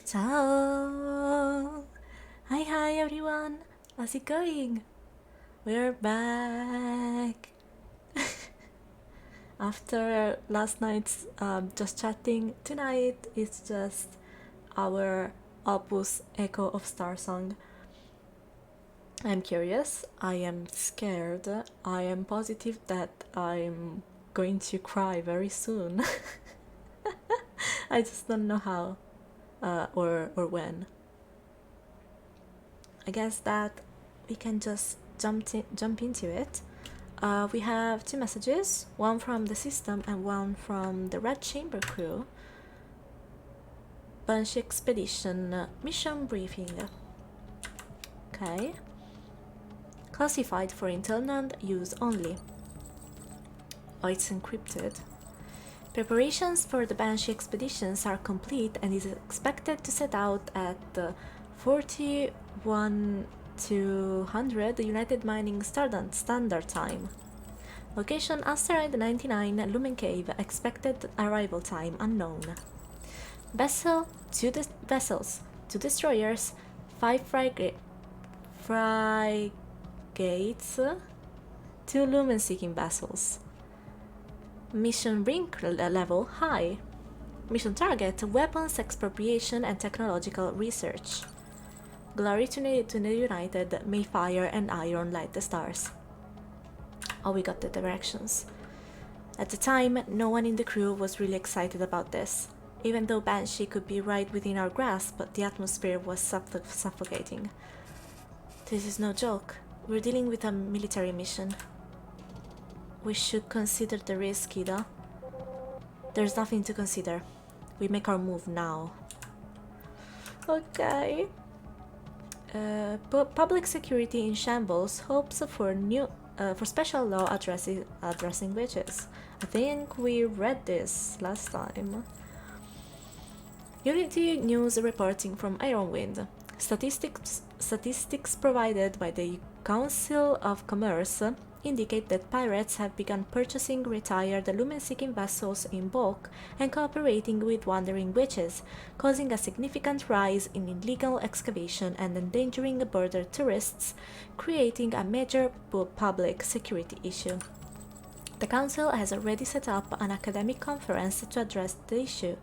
Ciao! Hi everyone! How's it going? We're back! After last night's just chatting, tonight it's just our Opus echo of Starsong. I'm curious, I am scared, I am positive that I'm going to cry very soon. I just don't know how or when. I guess that we can just jump into it. We have two messages, one from the system and one from the Red Chamber crew. Banshee Expedition mission briefing. Okay. Classified for internal use only. Oh, it's encrypted. Preparations for the Banshee expeditions are complete and is expected to set out at 41-200 United Mining Standard Time. Location Asteroid 99 Lumen Cave. Expected arrival time unknown. Vessels, 2 destroyers, 5 frigates, 2 lumen-seeking vessels. Mission rank level high. Mission target weapons expropriation and technological research. Glory to the United, may fire and iron light the stars. Oh, we got the directions. At the time, no one in the crew was really excited about this. Even though Banshee could be right within our grasp, the atmosphere was suffocating. This is no joke. We're dealing with a military mission. We should consider the risk, Ida. There's nothing to consider. We make our move now. Okay. Public security in shambles. Hopes for special law addressing witches. I think we read this last time. Unity News reporting from Ironwind. Statistics provided by the Council of Commerce indicate that pirates have begun purchasing retired lumen-seeking vessels in bulk and cooperating with wandering witches, causing a significant rise in illegal excavation and endangering border tourists, creating a major public security issue. The Council has already set up an academic conference to address the issue.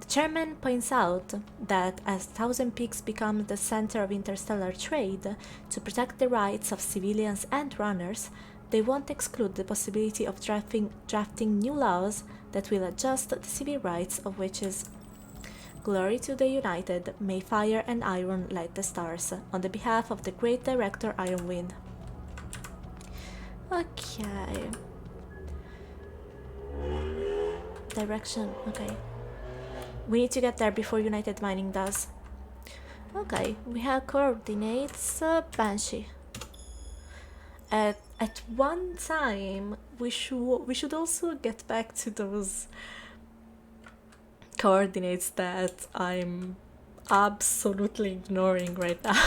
The chairman points out that as Thousand Peaks becomes the center of interstellar trade, to protect the rights of civilians and runners, they won't exclude the possibility of drafting new laws that will adjust the civil rights of witches. Glory to the United, may fire and iron light the stars, on the behalf of the great director Ironwind. Okay. Direction, okay. We need to get there before United Mining does. Okay, we have coordinates, Banshee. At one time, we should also get back to those coordinates that I'm absolutely ignoring right now.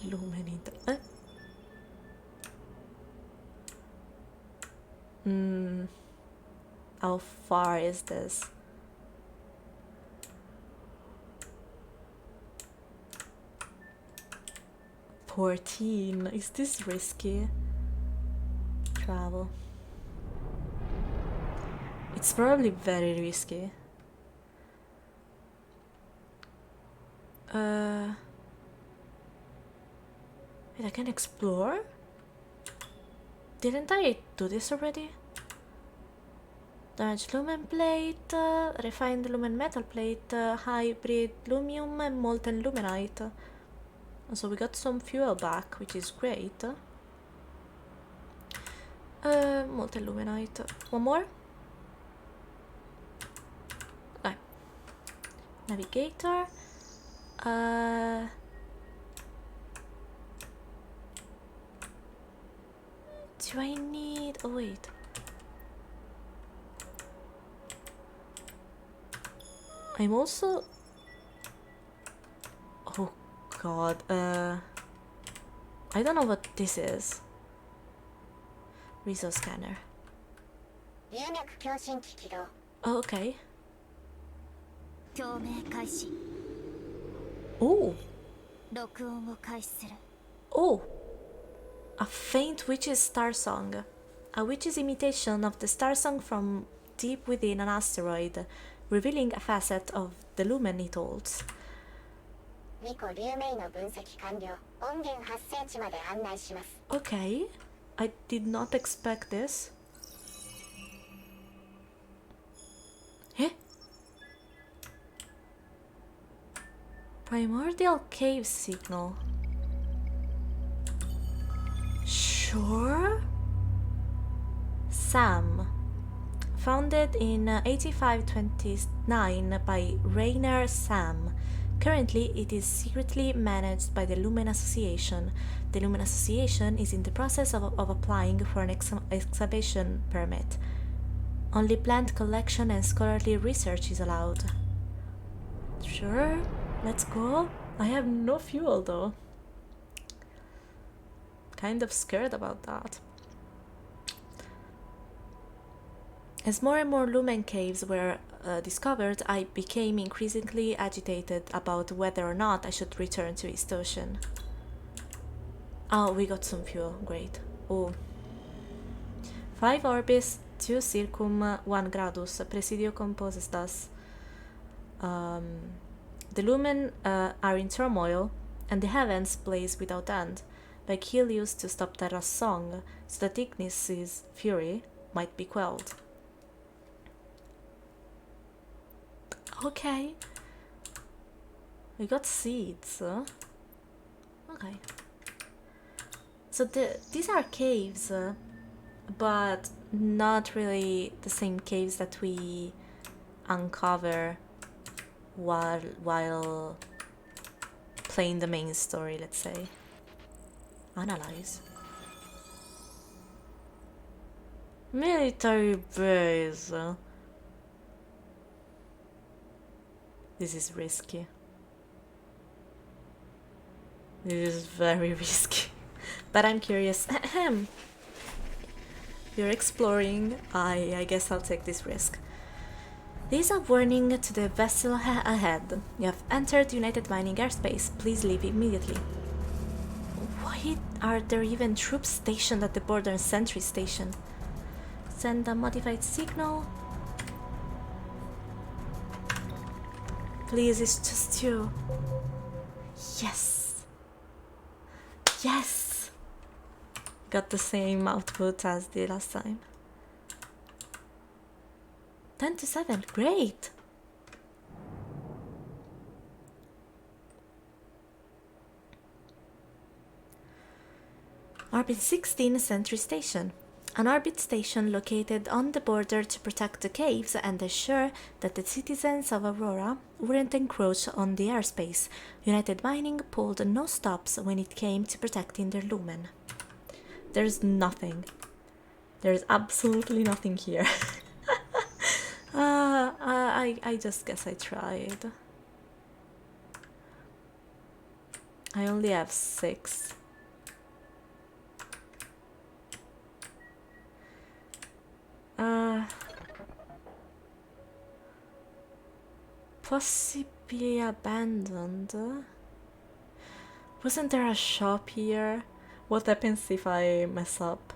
Lumenita. How far is this? Is this risky? Travel. It's probably very risky. Wait, I can explore? Didn't I do this already? Damaged lumen plate, refined lumen metal plate, hybrid lumium and molten lumenite. So we got some fuel back, which is great. Molten lumenite. One more? Okay. Navigator. Do I need... oh wait. I'm also... oh god, I don't know what this is. Resource scanner. Oh, okay. Oh! Oh! A faint witch's star song. A witch's imitation of the star song from deep within an asteroid, revealing a facet of the lumen it holds. Okay, I did not expect this. Eh? Primordial cave signal. Sure? Sam. Founded in 8529 by Rainer Sam. Currently, it is secretly managed by the Lumen Association. The Lumen Association is in the process of applying for an excavation permit. Only plant collection and scholarly research is allowed. Sure, let's go. I have no fuel though. Kind of scared about that. As more and more lumen caves were discovered, I became increasingly agitated about whether or not I should return to East Ocean. Oh, we got some fuel, great. Oh. 5 orbis, 2 circum, 1 gradus, presidio composes thus. The lumen are in turmoil, and the heavens blaze without end, like Helios to stop Terra's song, so that Ignis's fury might be quelled. Okay. We got seeds. Okay. So these are caves, but not really the same caves that we uncover while playing the main story, let's say. Analyze. Military base. This is risky. This is very risky. But I'm curious. You're exploring. I guess I'll take this risk. This is a warning to the vessel ahead. You have entered United Mining airspace. Please leave immediately. Why are there even troops stationed at the border sentry station? Send a modified signal. Please, it's just you. Yes. Yes. Got the same output as the last time. 10 to 7, great. Orbit 16 Sentry Station. An orbit station located on the border to protect the caves and ensure that the citizens of Aurora wouldn't encroach on the airspace. United Mining pulled no stops when it came to protecting their lumen. There's nothing. There's absolutely nothing here. I just guess I tried. I only have 6. Possibly abandoned. Wasn't there a shop here? What happens if I mess up?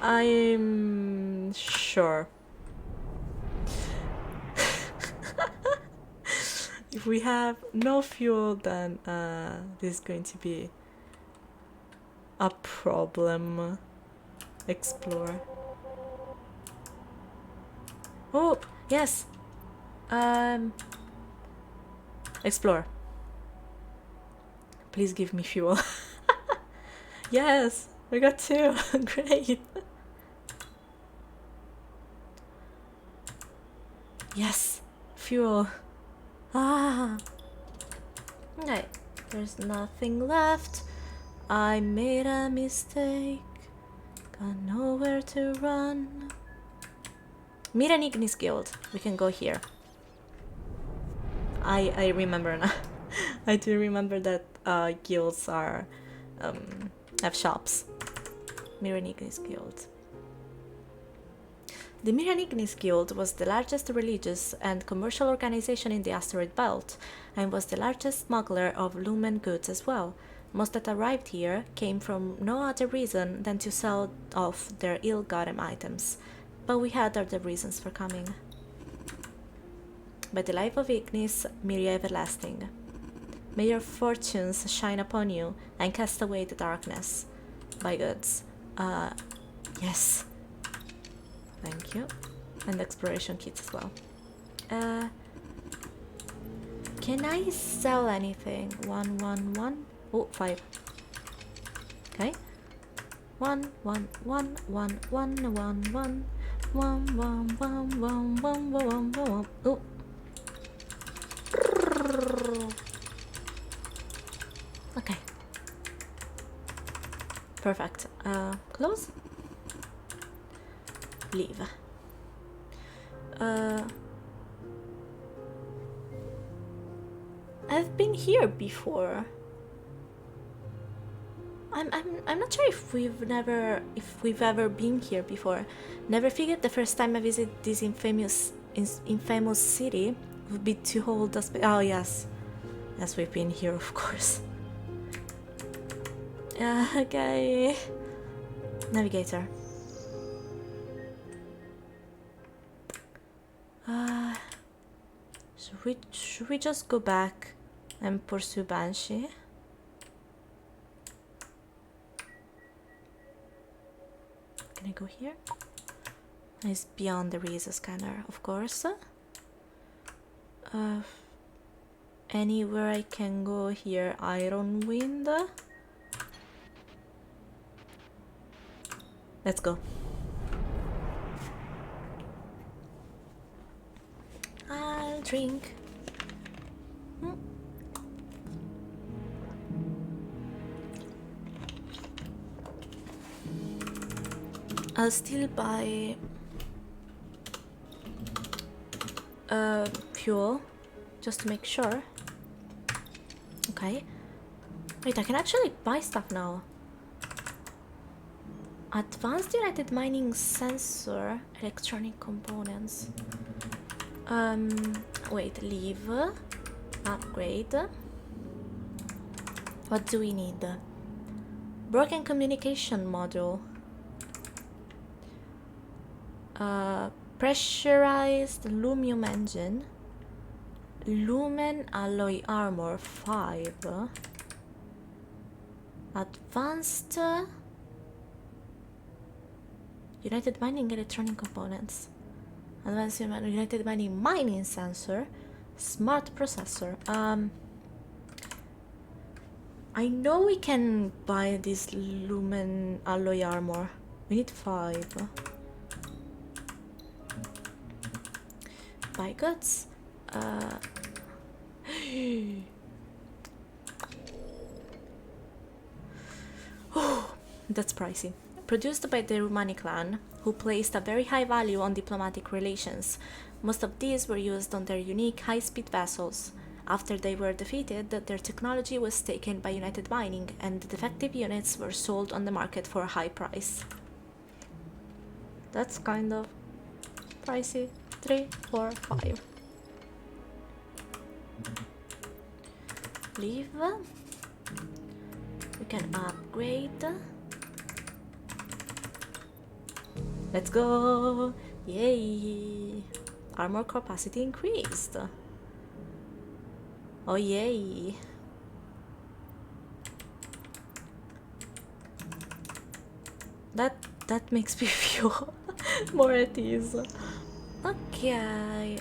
I'm sure. If we have no fuel, then this is going to be a problem. Explore. Oh, yes. Explore. Please give me fuel. Yes, we got 2. Great. Yes, fuel. Ah. Okay, there's nothing left. I made a mistake. Got nowhere to run. Meet an Ignis Guild. We can go here. I remember now. I do remember that guilds are have shops. Meet an Ignis Guild. The Miriam Ignis Guild was the largest religious and commercial organization in the asteroid belt, and was the largest smuggler of lumen goods as well. Most that arrived here came from no other reason than to sell off their ill-gotten items. But we had other reasons for coming. By the life of Ignis, Miria everlasting. May your fortunes shine upon you and cast away the darkness. Buy goods. Yes. Thank you. And exploration kits as well. Can I sell anything? 111. Oh, 5. Okay. 1111111. 1111111. Oh. Okay. Perfect. Close. Leave. I've been here before. I'm not sure if we've ever been here before. Never figured the first time I visit this infamous city would be to hold us. Oh yes, yes, we've been here, of course. Okay. Navigator. Should we just go back and pursue Banshee? Can I go here? It's beyond the Risa scanner, of course. Anywhere I can go here, Iron Wind. Let's go. I'll drink. I'll still buy fuel just to make sure. Okay. Wait, I can actually buy stuff now. Advanced United Mining Sensor, electronic components. Wait, leave, upgrade. What do we need? Broken communication module. Pressurized Lumium engine. Lumen alloy armor 5. Advanced United Mining electronic components. Advanced United Mining sensor. Smart processor. I know we can buy this lumen alloy armor. We need 5. Buy goods. Oh, that's pricey. Produced by the Rumani clan, who placed a very high value on diplomatic relations. Most of these were used on their unique high-speed vessels. After they were defeated, their technology was taken by United Mining, and the defective units were sold on the market for a high price. That's kind of pricey. 3, 4, 5. Leave. We can upgrade. Let's go! Yay! Armor capacity increased. Oh yay! That makes me feel more at ease. Okay.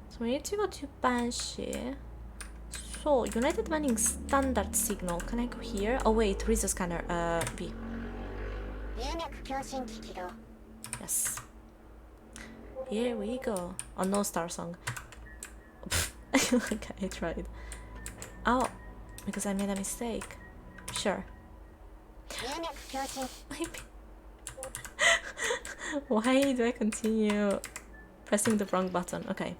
So we need to go to Banshee. So United Mining standard signal. Can I go here? Oh wait, Risa scanner. B. Yes. Here we go. Oh no, Starsong. Okay, I tried. Oh, because I made a mistake. Sure. Why do I continue pressing the wrong button? Okay.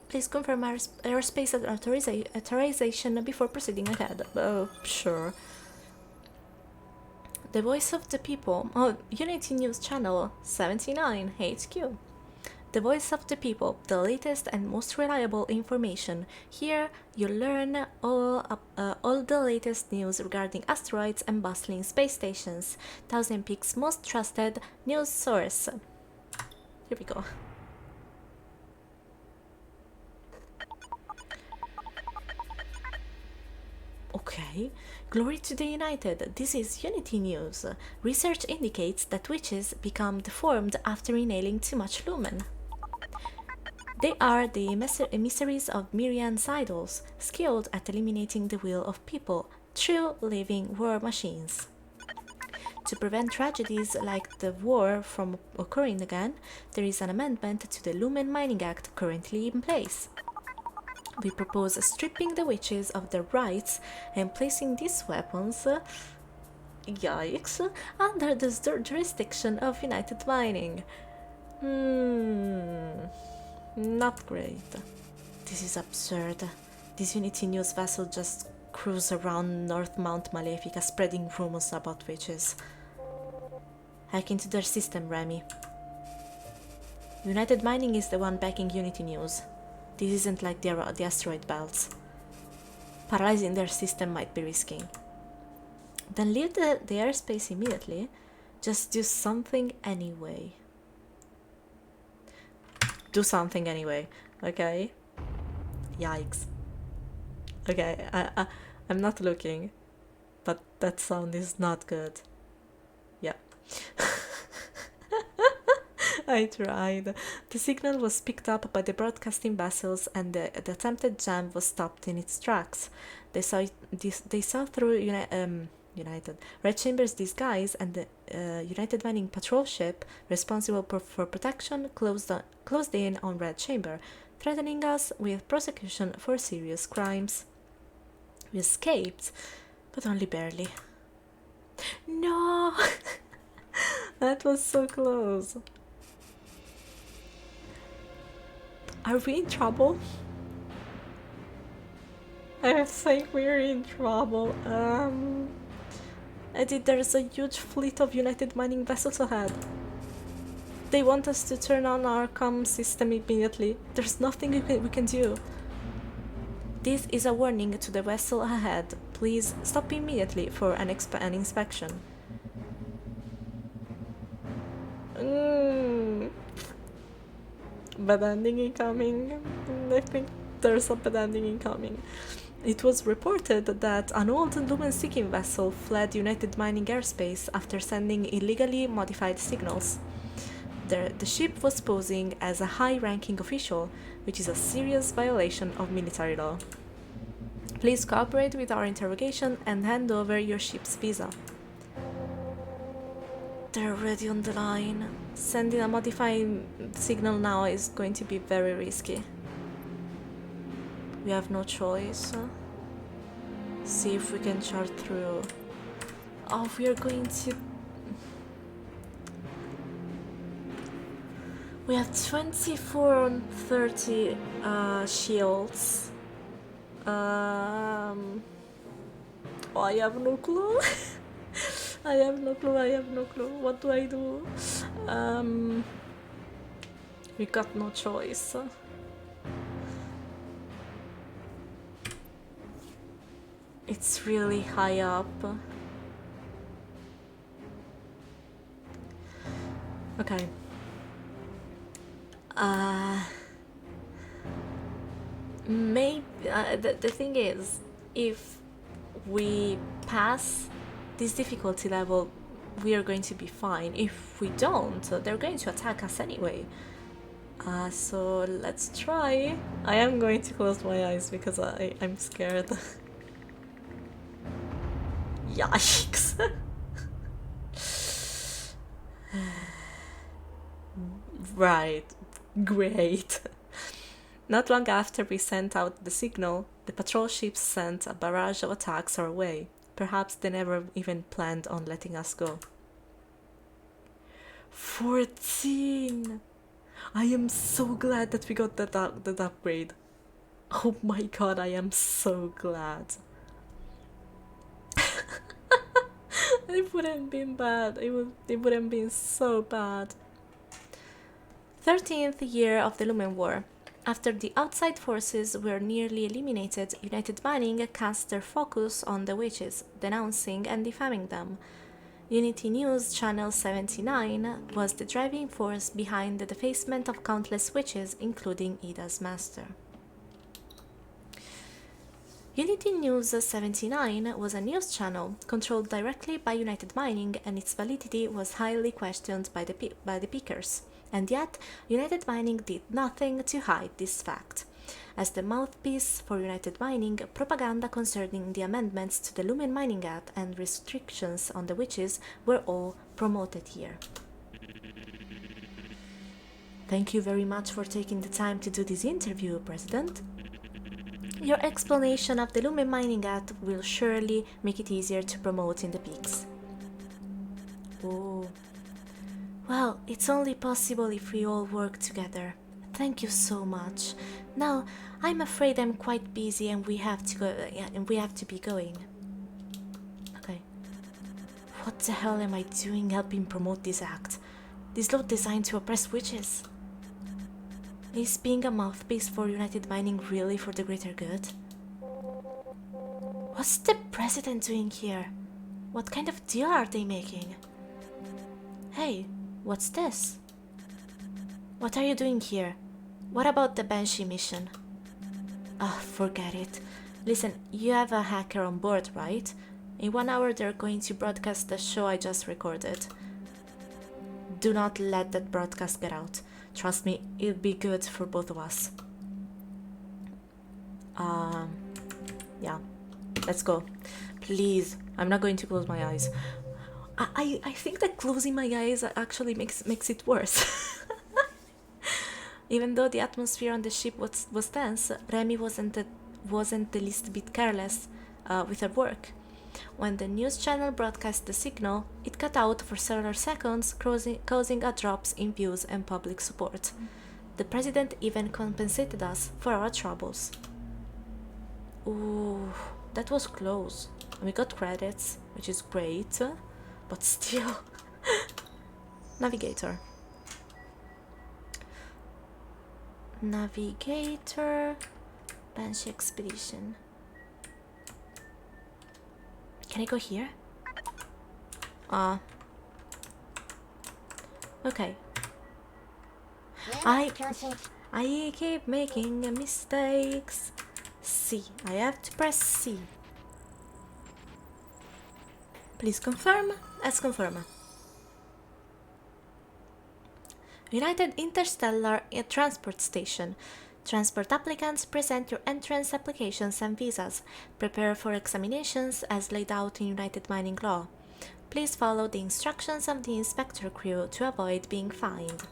Please confirm airspace authorization before proceeding ahead. Oh, sure. The Voice of the People, oh, Unity News Channel 79 HQ. The Voice of the People, the latest and most reliable information. Here you learn all the latest news regarding asteroids and bustling space stations. Thousand Peaks' most trusted news source. Here we go. Okay, glory to the United. This is Unity News. Research indicates that witches become deformed after inhaling too much lumen. They are the emissaries of Miriam's idols, skilled at eliminating the will of people, true living war machines. To prevent tragedies like the war from occurring again, there is an amendment to the Lumen Mining Act currently in place. We propose stripping the witches of their rights and placing these weapons, yikes, under the jurisdiction of United Mining. Not great. This is absurd. This Unity News vessel just cruise around North Mount Malefica spreading rumors about witches. Hack into their system, Remy. United Mining is the one backing Unity News. This isn't like the asteroid belts. Paralyzing their system might be risky. Then leave the airspace immediately. Just do something anyway. Do something anyway, okay? Yikes. Okay, I'm not looking, but that sound is not good. Yeah. I tried. The signal was picked up by the broadcasting vessels and the attempted jam was stopped in its tracks. They saw through United Red Chamber's disguise, and the United Mining patrol ship responsible for protection closed in on Red Chamber, threatening us with prosecution for serious crimes. We escaped, but only barely. No! That was so close. Are we in trouble? I think we're in trouble. Eddie, there's a huge fleet of United Mining vessels ahead. They want us to turn on our comm system immediately. There's nothing we can do. This is a warning to the vessel ahead. Please stop immediately for an inspection. Bad ending incoming. I think there's a bad ending incoming. It was reported that an old lumen-seeking vessel fled United Mining airspace after sending illegally modified signals. The ship was posing as a high-ranking official, which is a serious violation of military law. Please cooperate with our interrogation and hand over your ship's visa. They're already on the line. Sending a modified signal now is going to be very risky. We have no choice. See if we can chart through. Oh, we are going to... We have 24 on 30 shields. Oh, I have no clue. I have no clue. What do I do? We got no choice. It's really high up. Okay. Maybe the thing is, if we pass this difficulty level, we are going to be fine. If we don't, they're going to attack us anyway. So let's try. I am going to close my eyes because I'm scared. Yikes. Right, great. Not long after we sent out the signal, the patrol ships sent a barrage of attacks our way. Perhaps they never even planned on letting us go. 14! I am so glad that we got that upgrade. Oh my god, I am so glad. It wouldn't have been bad. It would have been so bad. 13th year of the Lumen War. After the outside forces were nearly eliminated, United Mining cast their focus on the witches, denouncing and defaming them. Unity News Channel 79 was the driving force behind the defacement of countless witches, including Ida's master. Unity News 79 was a news channel controlled directly by United Mining, and its validity was highly questioned by the pickers. And yet, United Mining did nothing to hide this fact. As the mouthpiece for United Mining, propaganda concerning the amendments to the Lumen Mining Act and restrictions on the witches were all promoted here. Thank you very much for taking the time to do this interview, President. Your explanation of the Lumen Mining Act will surely make it easier to promote in the peaks. Oh. Well, it's only possible if we all work together. Thank you so much. Now, I'm afraid I'm quite busy and we have to go. And we have to be going. Okay. What the hell am I doing helping promote this act? This law designed to oppress witches? Is being a mouthpiece for United Mining really for the greater good? What's the president doing here? What kind of deal are they making? Hey, what's this? What are you doing here? What about the Banshee mission? Ah, forget it. Listen, you have a hacker on board, right? In 1 hour they're going to broadcast the show I just recorded. Do not let that broadcast get out. Trust me, it'll be good for both of us. Yeah, let's go. Please, I'm not going to close my eyes. I think that closing my eyes actually makes it worse. Even though the atmosphere on the ship was tense, Remy wasn't the least bit careless with her work. When the news channel broadcast the signal, it cut out for several seconds, causing a drop in views and public support. The president even compensated us for our troubles. Ooh, that was close. We got credits, which is great, but still. Navigator. Banshee Expedition. Can I go here? Okay. I keep making mistakes. C. I have to press C. Please confirm. Let's confirm. United Interstellar Transport Station. Transport applicants, present your entrance applications and visas. Prepare for examinations as laid out in United Mining law. Please follow the instructions of the inspector crew to avoid being fined.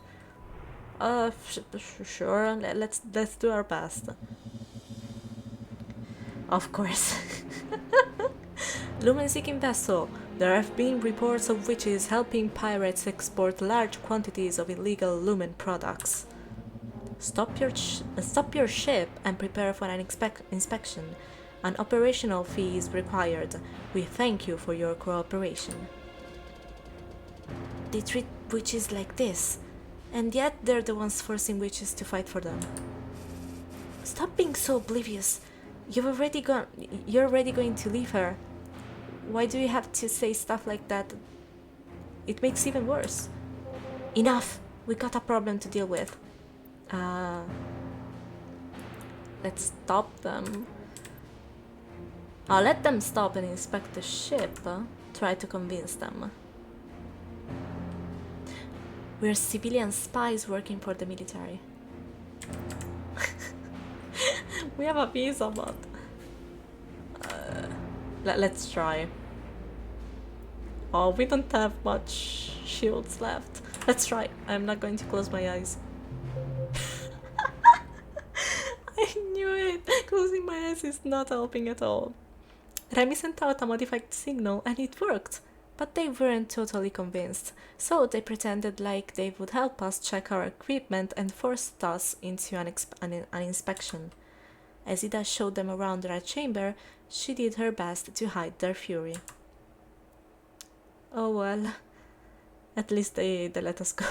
Sure. Let's do our best. Of course. Lumen-seeking vessel. There have been reports of witches helping pirates export large quantities of illegal Lumen products. Stop your ship and prepare for an inspection. An operational fee is required. We thank you for your cooperation. They treat witches like this, and yet they're the ones forcing witches to fight for them. Stop being so oblivious. You're already going to leave her. Why do you have to say stuff like that? It makes it even worse. Enough! We got a problem to deal with. Let's stop them. I'll let them stop and inspect the ship. Try to convince them. We're civilian spies working for the military. We have a visa, but let's try. Oh, we don't have much shields left. Let's try. I'm not going to close my eyes. I knew it. Closing my eyes is not helping at all. Remy sent out a modified signal and it worked. But they weren't totally convinced, so they pretended like they would help us check our equipment and forced us into an inspection. As Ida showed them around the red chamber, she did her best to hide their fury. Oh well. At least they let us go.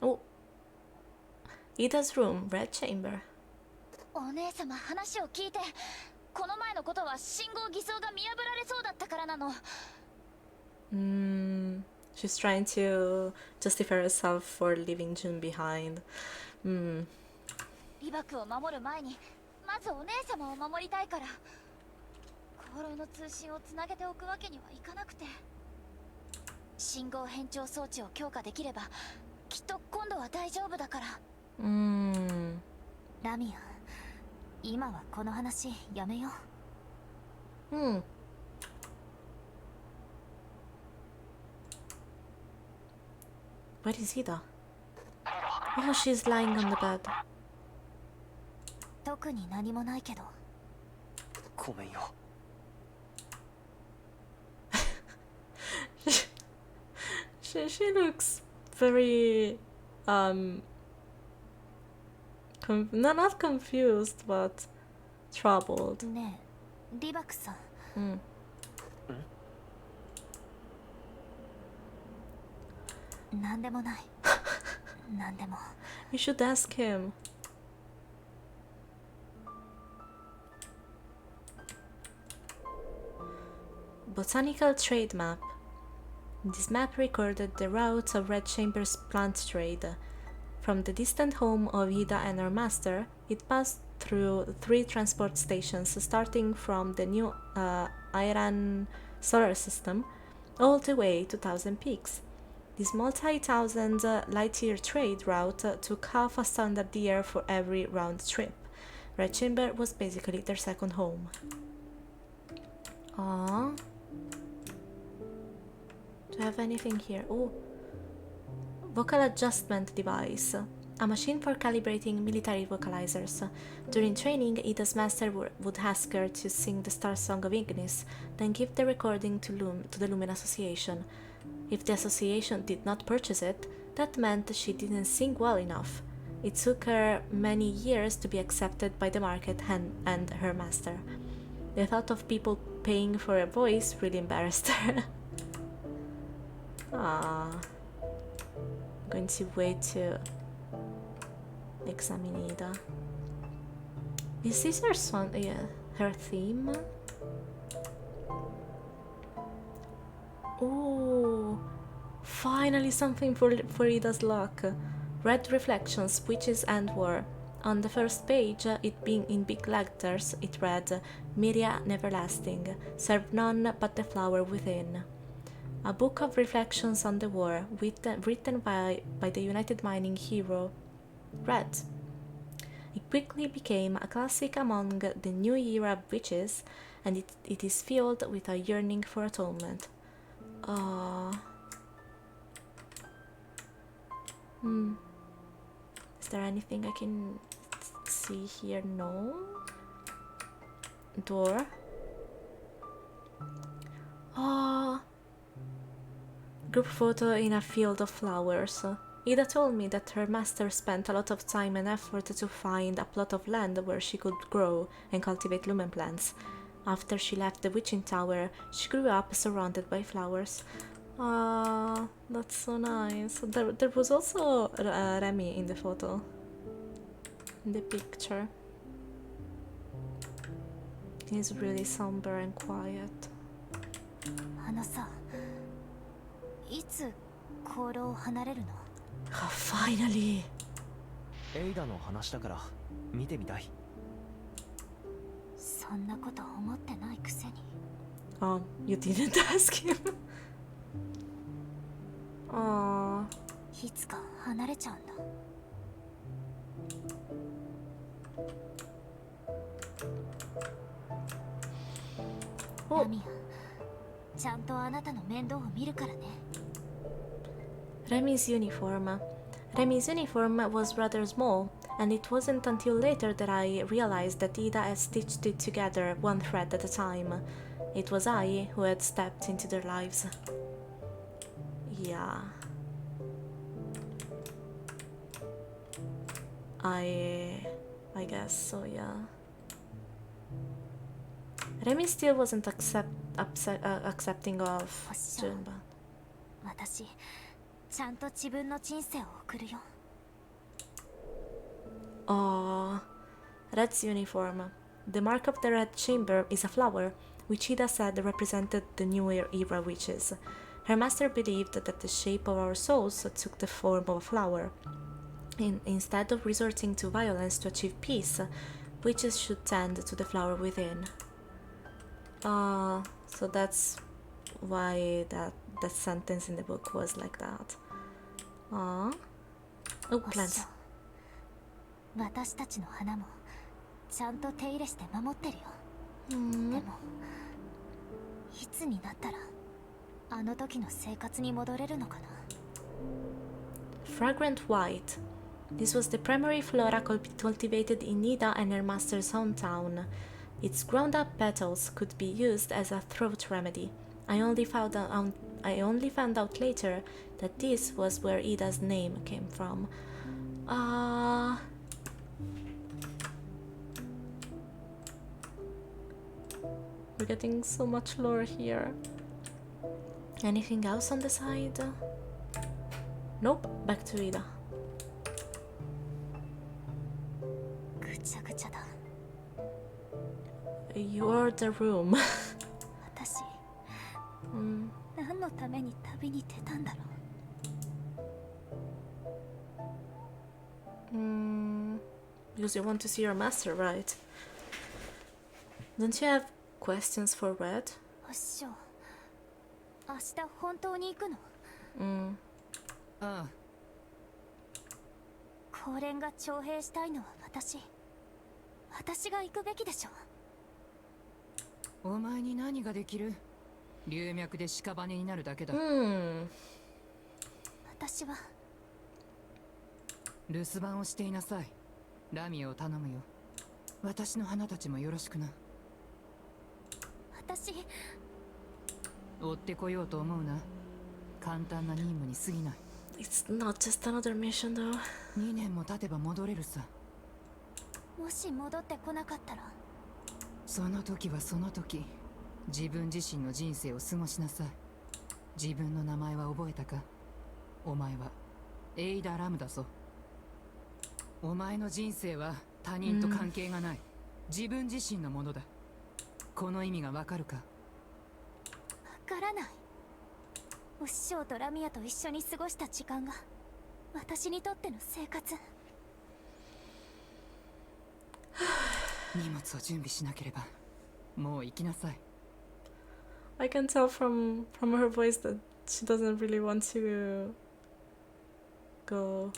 Oh. Ida's room, red chamber. お姉様、話を聞いて。この前のことは信号偽装が見破られそうだったからなの。She's trying to justify herself for leaving June behind. リバクを守る前にまずお姉様を守りたいから、功労の通信をつなげておくわけにはいかなくて。信号変調装置を強化できればきっと今度は大丈夫だから。ラミア、今はこの話やめよう。Where is Ida? Oh, she's lying on the bed. 特に何もないけど。ごめんよ。She looks very not confused but troubled. ねえ、リバクさん。なんでもない。なんでも。You should ask him. Botanical trade map. This map recorded the routes of Red Chamber's plant trade. From the distant home of Ida and her master, it passed through 3 transport stations starting from the new Iran solar system all the way to Thousand Peaks. This multi-thousand light-year trade route took half a standard year for every round trip. Red Chamber was basically their second home. Aww. Do you have anything here? Oh, vocal adjustment device. A machine for calibrating military vocalizers. During training, Ida's master would ask her to sing the Starsong of Ignis, then give the recording to the Lumen Association. If the association did not purchase it, that meant she didn't sing well enough. It took her many years to be accepted by the market and her master. The thought of people paying for her voice really embarrassed her. I'm going to wait to examine Ida. Is this her song? Yeah, her theme? Oh, finally something for Ida's luck. Red reflections, witches and war. On the first page, it being in big letters, it read, Miria Neverlasting, serve none but the flower within. A book of reflections on the war, written by the United Mining hero, Red. It quickly became a classic among the new era witches, and it is filled with a yearning for atonement. Is there anything I can see here? No. Door. Group photo in a field of flowers. Ida told me that her master spent a lot of time and effort to find a plot of land where she could grow and cultivate lumen plants. After she left the witching tower, she grew up surrounded by flowers. Ah, that's so nice. There was also Remy in the photo, in the picture. He's really somber and quiet. あのさ、いつ香炉を離れるの？ Oh, finally! エイダの話だから見てみたい。そんなこと思ってないくせに。Oh, you didn't ask him. Aww. いつか離れちゃうんだ。Oh. ラミア、ちゃんとあなたの面倒を見るからね。Remy's uniform. Remy's uniform was rather small, and it wasn't until later that I realized that Ida had stitched it together one thread at a time. It was I who had stepped into their lives. Yeah. I guess so, yeah. Remy still wasn't accepting of Junba. 私ちゃんと自分の人生を送るよ。 Oh, Red's uniform. The mark of the Red Chamber is a flower, which Ida said represented the New Era witches. Her master believed that the shape of our souls took the form of a flower. Instead of resorting to violence to achieve peace, witches should tend to the flower within. So that's why that sentence in the book was like that. Oh, plants. 私たちの花もちゃんと手入れして守ってるよ。でもいつになったらあの時の生活に戻れるのかな。 Fragrant white. This was the primary flora cultivated in Nida and her master's hometown. Its ground-up petals could be used as a throat remedy. I only found out later that this was where Ida's name came from. We're getting so much lore here. Anything else on the side? Nope, back to Ida. ぐちゃぐちゃだ。 You're the room. 私、何のために旅に出たんだろう。Because you want to see your master, right? Don't you have questions for Red? おっしょ。明日本当に行くの？ああ。高蓮が徴兵したいのは私が行くべきでしょ。お前に何ができる？龍脈で屍になるだけだ。私は留守番をしていなさい。ラミを頼むよ。私の花たちもよろしくな。私追ってこようと思うな。簡単な任務に過ぎない。It's not just another mission though. 2年も経てば戻れるさ。もし戻ってこなかったら、その時はその時、自分自身の人生を過ごしなさい。自分の名前は覚えたか？お前はエイダ・ラムだぞ。お前の人生は他人と関係がない。自分自身のものだ。この意味がわかるか？わからない。お師匠とラミアと一緒に過ごした時間が私にとっての生活。荷物を準備しなければもう行きなさい。I can tell from her voice that she doesn't really want to go.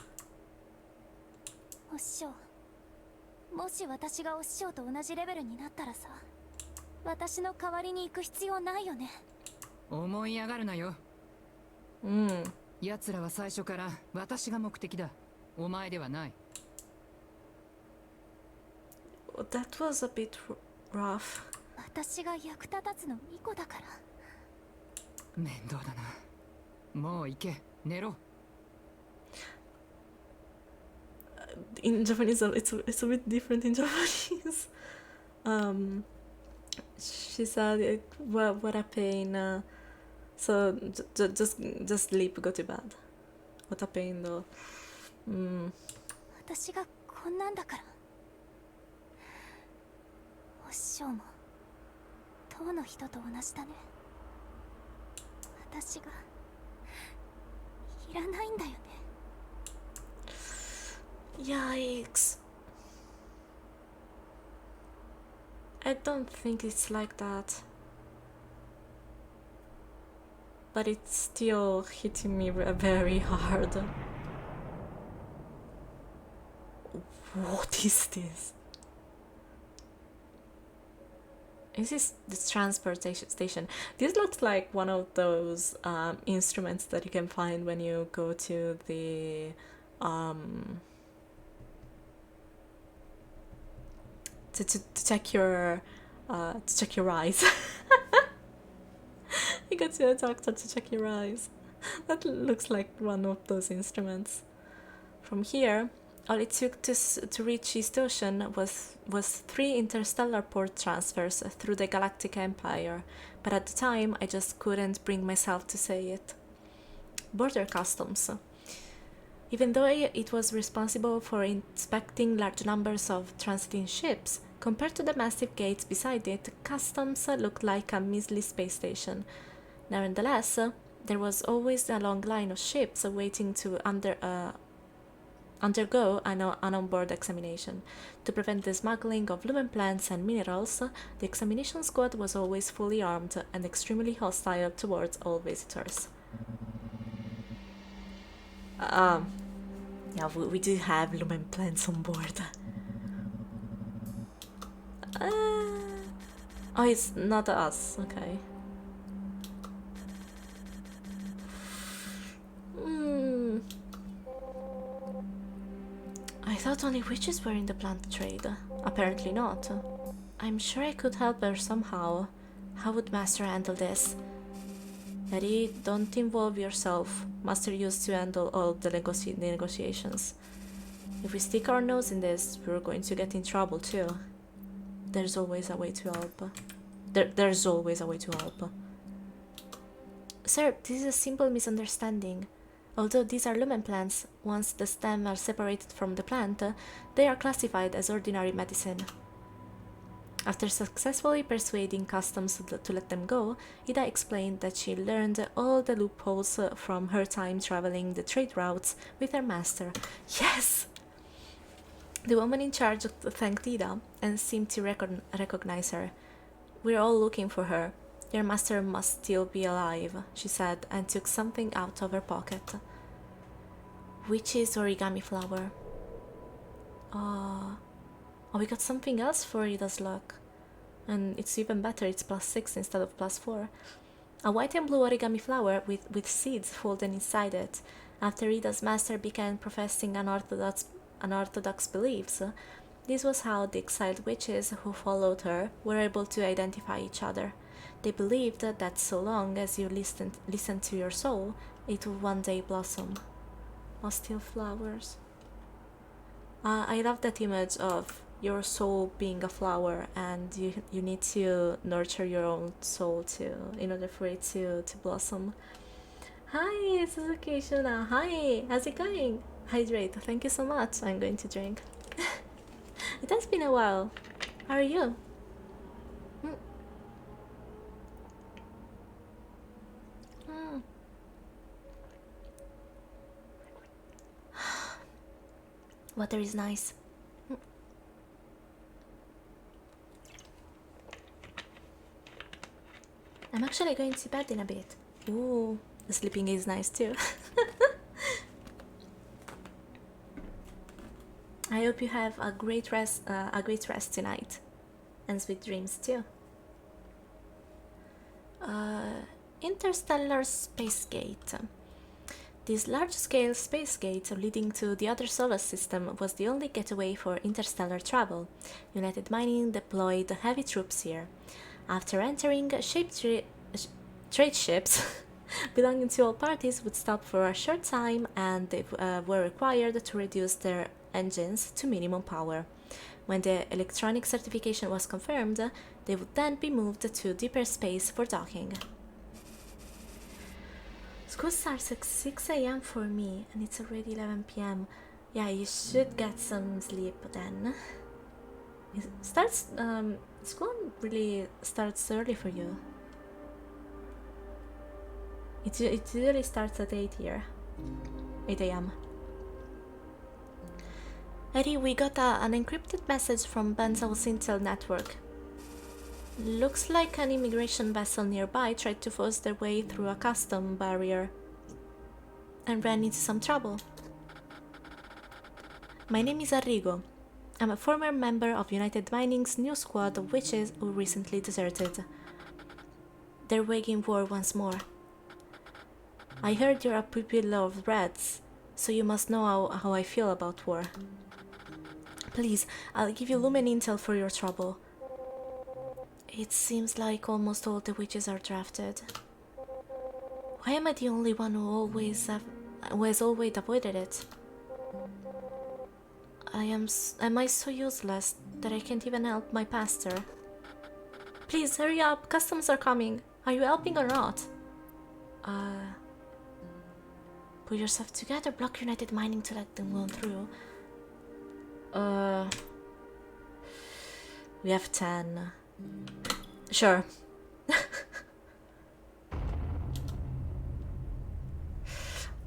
お師匠、もし私がお師匠と同じレベルになったらさ、私の代わりに行く必要ないよね。思い上がるなよ。奴らは最初から私が目的だ。お前ではない。That was a bit rough. 私が役立たずの巫女だから。面倒だな。もう行け。寝ろ。In Japanese, it's a bit different in Japanese. She said, "What a pain." So just sleep, go to bed. What a pain, though. 私がこんなんだから。お師匠も当の人と同じだね。私がいらないんだよね。Yikes. I don't think it's like that. But it's still hitting me very hard. What is this? Is this the transportation station? This looks like one of those instruments that you can find when you go to the to check your eyes. You go to a doctor to check your eyes. That looks like one of those instruments. From here, all it took to reach East Ocean was 3 interstellar port transfers through the Galactic Empire, but at the time I just couldn't bring myself to say it. Border customs. Even though it was responsible for inspecting large numbers of transiting ships, compared to the massive gates beside it, customs looked like a measly space station. Nevertheless, there was always a long line of ships waiting to undergo an on-board examination. To prevent the smuggling of lumen plants and minerals, the examination squad was always fully armed and extremely hostile towards all visitors. Yeah, we do have lumen plants on board. Oh, it's not us, okay. I thought only witches were in the plant trade. Apparently not. I'm sure I could help her somehow. How would Master handle this? Eddie, don't involve yourself. Master used to handle all the negotiations. If we stick our nose in this, we're going to get in trouble too. There's always a way to help. There's always a way to help. Sir, this is a simple misunderstanding. Although these are lumen plants, once the stem are separated from the plant, they are classified as ordinary medicine. After successfully persuading customs to let them go, Ida explained that she learned all the loopholes from her time traveling the trade routes with her master. Yes! The woman in charge thanked Ida and seemed to recognize her. We're all looking for her. Your master must still be alive, she said, and took something out of her pocket. Witch's origami flower. Oh, we got something else for Ida's luck. And it's even better, it's +6 instead of +4. A white and blue origami flower with seeds folded inside it. After Ida's master began professing unorthodox beliefs, this was how the exiled witches who followed her were able to identify each other. They believed that so long as you listened to your soul, it would one day blossom. Hostile flowers. I love that image of your soul being a flower, and you need to nurture your own soul in order for it to blossom. Hi, Suzuki Shuna. Hi, how's it going? Hydrate. Thank you so much. I'm going to drink. It has been a while. How are you? Water is nice. I'm actually going to bed in a bit. Ooh, the sleeping is nice too. I hope you have a great rest tonight, and sweet dreams too. Interstellar Space Gate. This large-scale space gate leading to the other solar system was the only getaway for interstellar travel. United Mining deployed heavy troops here. After entering, trade ships belonging to all parties would stop for a short time, and they were required to reduce their engines to minimum power. When the electronic certification was confirmed, they would then be moved to deeper space for docking. School starts at 6 AM for me, and it's already 11 PM. Yeah, you should get some sleep then. School really starts early for you. It usually starts at 8 here. 8 AM. Eddie, we got an encrypted message from Benzel's Intel network. Looks like an immigration vessel nearby tried to force their way through a custom barrier and ran into some trouble. My name is Arrigo. I'm a former member of United Mining's new squad of witches who recently deserted. They're waging war once more. I heard you're a pupil of Reds, so you must know how I feel about war. Please, I'll give you lumen intel for your trouble. It seems like almost all the witches are drafted. Why am I the only one who has always avoided it? Am I so useless that I can't even help my pastor? Please hurry up, customs are coming. Are you helping or not? Pull yourself together, block United Mining to let them go through. We have 10. Sure.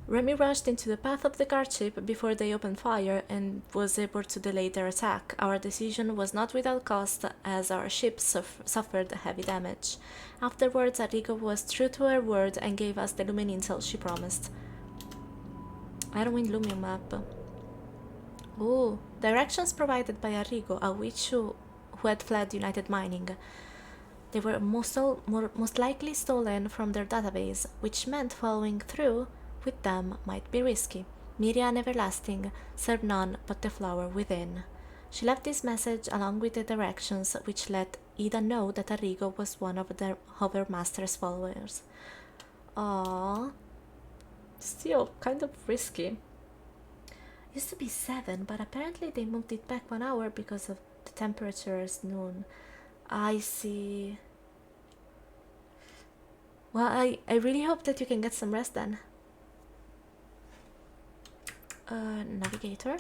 Remy rushed into the path of the guard ship before they opened fire and was able to delay their attack. Our decision was not without cost, as our ship suffered heavy damage. Afterwards, Arrigo was true to her word and gave us the Lumen intel she promised. Ironwind Lumion map. Oh, directions provided by Arrigo, a witch who had fled United Mining. They were most likely stolen from their database, which meant following through with them might be risky. Miriam Everlasting served none but the flower within. She left this message along with the directions, which let Ida know that Arrigo was one of her master's followers. Aww. Still kind of risky. Used to be 7, but apparently they moved it back 1 hour because of the temperature is noon. I see. Well, I really hope that you can get some rest then. Navigator.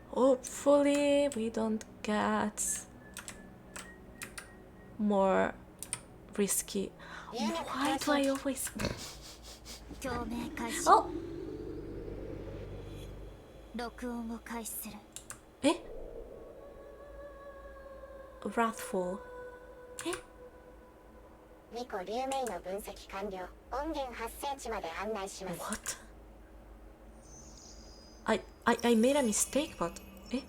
Hopefully we don't get more risky. Why do I always... Oh! Eh? Wrathful. Eh? What? I made a mistake, but... Eh?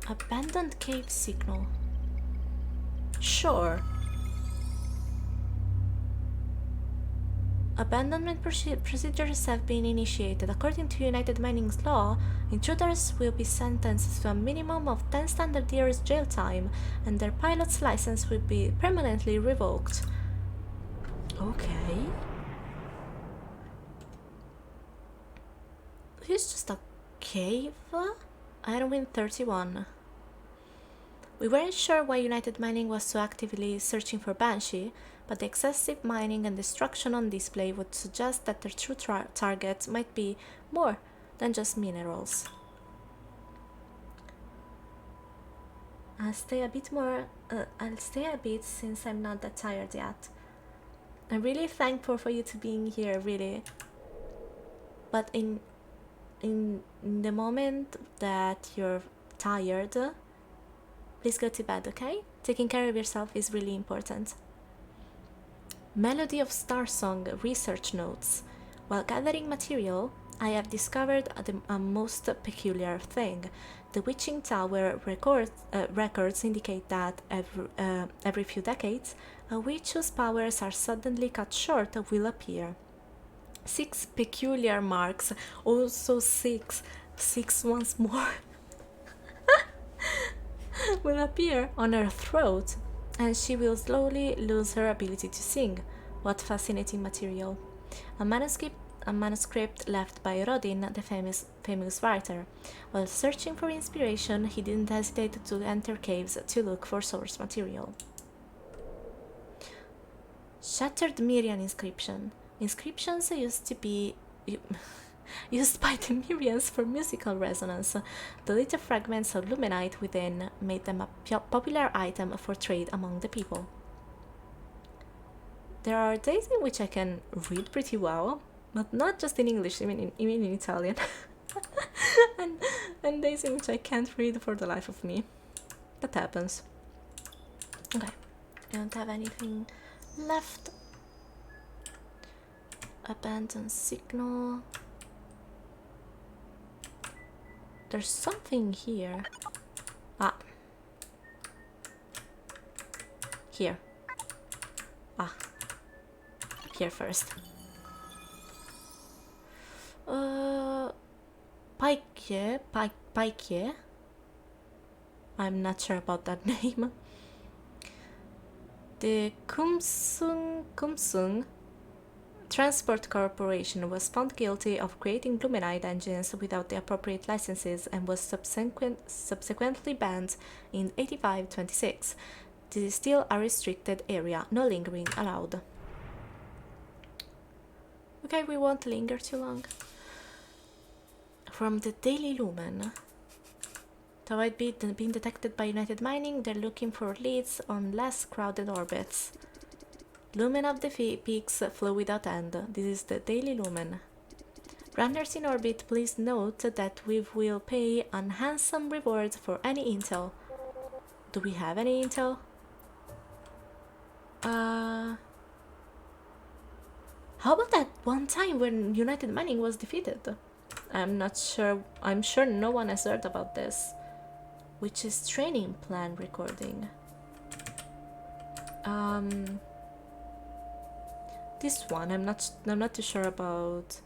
Abandoned cave signal. Sure. Abandonment procedures have been initiated. According to United Mining's law, intruders will be sentenced to a minimum of 10 standard years jail time, and their pilot's license will be permanently revoked. Okay. It's just a cave? Ironwind 31. We weren't sure why United Mining was so actively searching for Banshee, but the excessive mining and destruction on display would suggest that their true target might be more than just minerals. I'll stay a bit since I'm not that tired yet. I'm really thankful for you to being here, really. But in the moment that you're tired, please go to bed, okay? Taking care of yourself is really important. Melody of Starsong research notes. While gathering material, I have discovered a most peculiar thing. The Witching Tower records indicate that every few decades, a witch whose powers are suddenly cut short will appear. 6 peculiar marks, also 6 once more, will appear on her throat, and she will slowly lose her ability to sing. What fascinating material. A manuscript left by Rodin, the famous writer. While searching for inspiration, he didn't hesitate to enter caves to look for source material. Shattered Miriam inscription. Inscriptions used to be used by the Mirians for musical resonance. The little fragments of luminite within made them a popular item for trade among the people. There are days in which I can read pretty well, but not just in English, even in Italian. and days in which I can't read for the life of me. That happens. Okay, I don't have anything left. Abandoned signal. There's something here. Ah. Here. Ah. Here first. Paikye. I'm not sure about that name. The Kumsung Transport Corporation was found guilty of creating Luminite engines without the appropriate licenses and was subsequently banned in 85-26. This is still a restricted area, no lingering allowed. Okay, we won't linger too long. From the Daily Lumen. To avoid being detected by United Mining, they're looking for leads on less crowded orbits. Lumen of the peaks flow without end. This is the Daily Lumen. Runners in orbit, please note that we will pay a handsome reward for any intel. Do we have any intel? How about that one time when United Mining was defeated? I'm not sure. I'm sure no one has heard about this. Which is training plan recording. This one I'm not too sure about.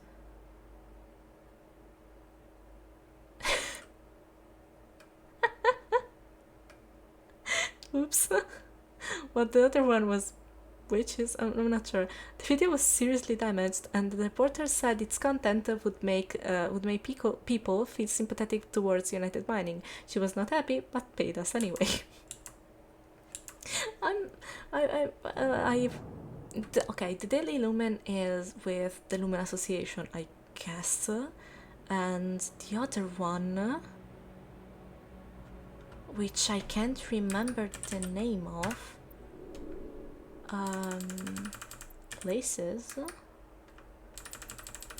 Oops. But the other one was witches. I'm not sure. The video was seriously damaged, and the reporter said its content would make people feel sympathetic towards United Mining. She was not happy, but paid us anyway. Okay, the Daily Lumen is with the Lumen Association, I guess, and the other one, which I can't remember the name of. Places.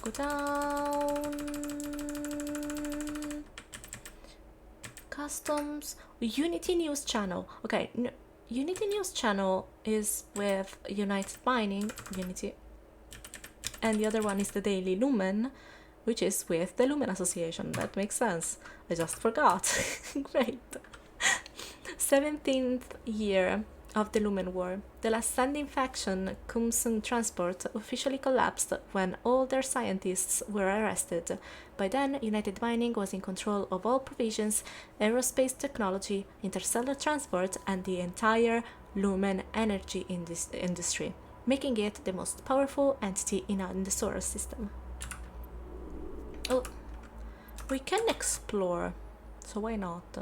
Go down. Customs. Unity News Channel. Okay, Unity News Channel is with United Mining, Unity. And the other one is the Daily Lumen, which is with the Lumen Association. That makes sense. I just forgot. Great. 17th year of the Lumen War. The last standing faction, Kumsun Transport, officially collapsed when all their scientists were arrested. By then, United Mining was in control of all provisions, aerospace technology, interstellar transport, and the entire Lumen energy industry, making it the most powerful entity in the solar system. Oh, we can explore, so why not?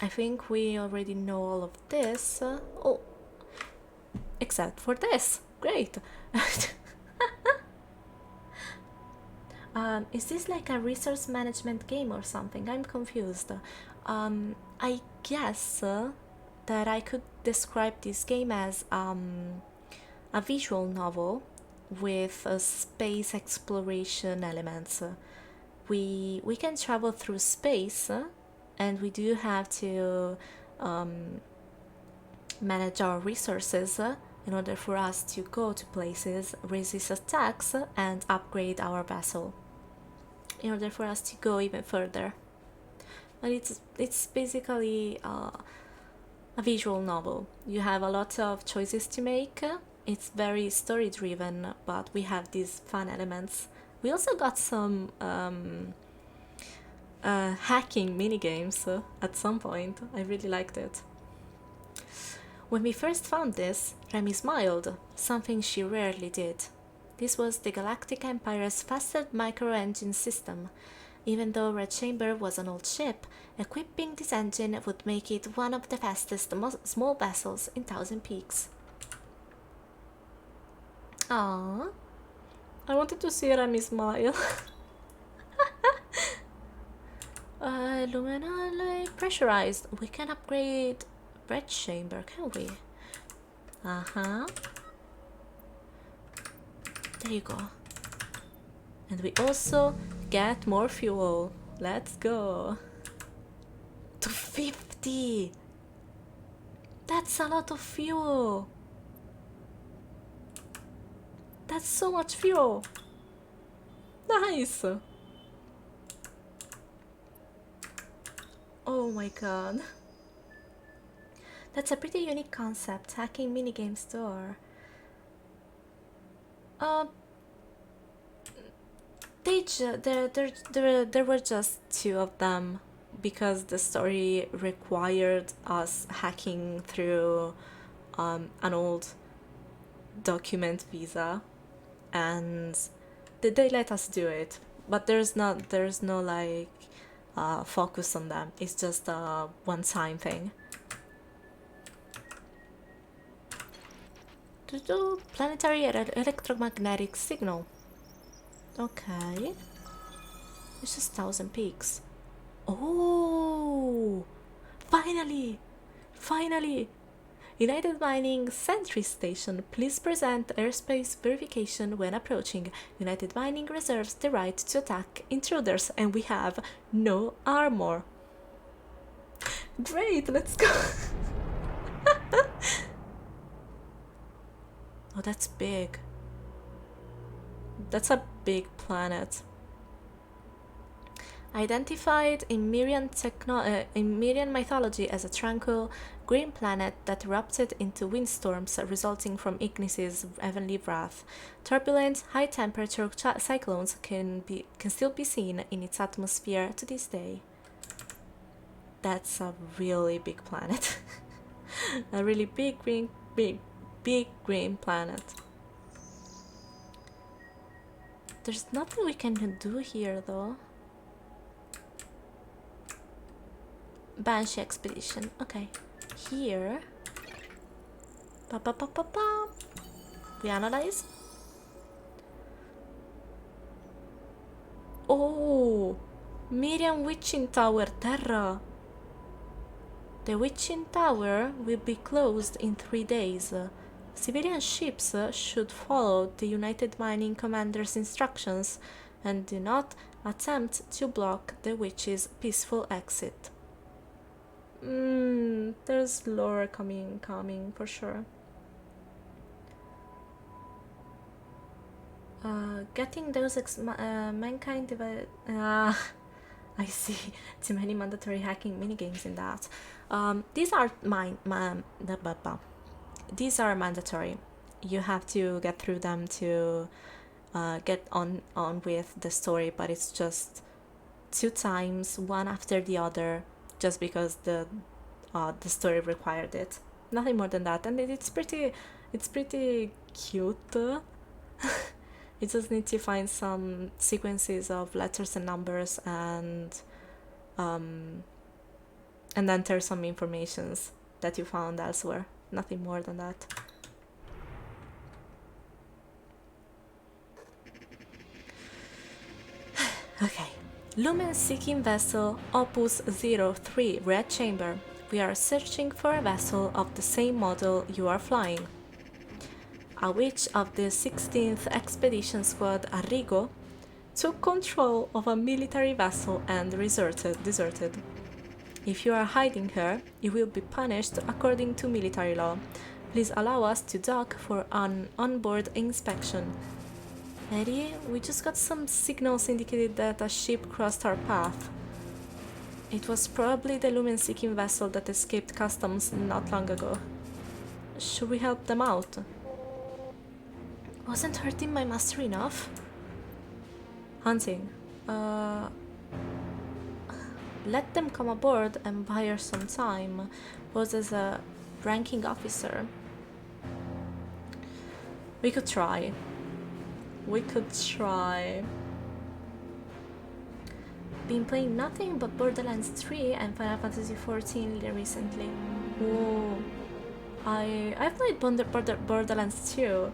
I think we already know all of this. Oh, except for this. Great. Is this like a resource management game or something? I'm confused. I guess that I could describe this game as a visual novel with space exploration elements. We can travel through space, and we do have to manage our resources in order for us to go to places, resist attacks, and upgrade our vessel in order for us to go even further. And it's basically a visual novel. You have a lot of choices to make. It's very story driven, but we have these fun elements. We also got some hacking minigames at some point. I really liked it. When we first found this, Remy smiled, something she rarely did. This was the Galactic Empire's fastest micro-engine system. Even though Red Chamber was an old ship, equipping this engine would make it one of the fastest small vessels in Thousand Peaks. Aww. I wanted to see Remy smile. Luminally pressurized. We can upgrade Red Chamber, can we? Uh-huh. There you go. And we also get more fuel. Let's go. 250! That's a lot of fuel! That's so much fuel! Nice! Oh my god. That's a pretty unique concept, hacking minigame store. There were just two of them because the story required us hacking through an old document visa, and they let us do it, but there's no like focus on them. It's just a one-time thing. To do planetary electromagnetic signal. Okay. It's just 1,000 peaks. Oh, finally! Finally! United Mining Sentry Station, please present airspace verification when approaching. United Mining reserves the right to attack intruders, and we have no armor. Great, let's go! Oh, that's big. That's a big planet. Identified in Mirian mythology as a tranquil green planet that erupted into windstorms resulting from Ignis's heavenly wrath. Turbulent, high-temperature cyclones can still be seen in its atmosphere to this day. That's a really big planet. A really big green planet. There's nothing we can do here though. Banshee expedition. Okay. Here. We analyze. Oh! Miriam Witching Tower, Terra! The Witching Tower will be closed in 3 days. Civilian ships should follow the United Mining Commander's instructions and do not attempt to block the witch's peaceful exit. There's lore coming for sure. Getting those mankind divided. I see. Too many mandatory hacking minigames in that. These are these are mandatory. You have to get through them to get on with the story, but it's just 2 times, one after the other, just because the story required it. Nothing more than that, and it's pretty cute. You just need to find some sequences of letters and numbers and enter some informations that you found elsewhere. Nothing more than that. Okay. Lumen-seeking vessel Opus 03, Red Chamber. We are searching for a vessel of the same model you are flying. A witch of the 16th Expedition Squad Arrigo took control of a military vessel and deserted. If you are hiding her, you will be punished according to military law. Please allow us to dock for an onboard inspection. Eddie, we just got some signals indicated that a ship crossed our path. It was probably the Lumen-seeking vessel that escaped customs not long ago. Should we help them out? Wasn't hurting my master enough? Hunting. Let them come aboard and buy her some time. Was as a ranking officer. We could try. Been playing nothing but Borderlands 3 and Final Fantasy 14 recently. Oh, I played Borderlands 2,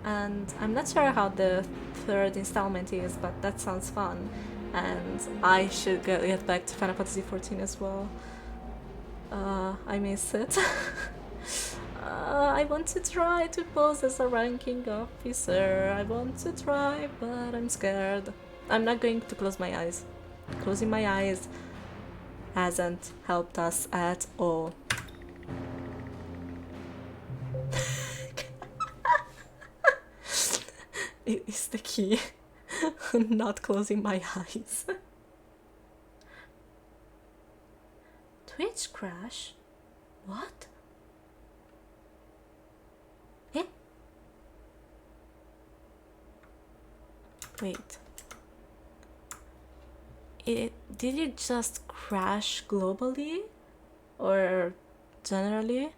and I'm not sure how the 3rd installment is, but that sounds fun, and I should get back to Final Fantasy 14 as well. I miss it. I want to try to pose as a ranking officer. I want to try, but I'm scared. I'm not going to close my eyes. Closing my eyes hasn't helped us at all. It is the key. Not closing my eyes. Twitch crash? What? Eh? Wait. Did it just crash globally? Or generally?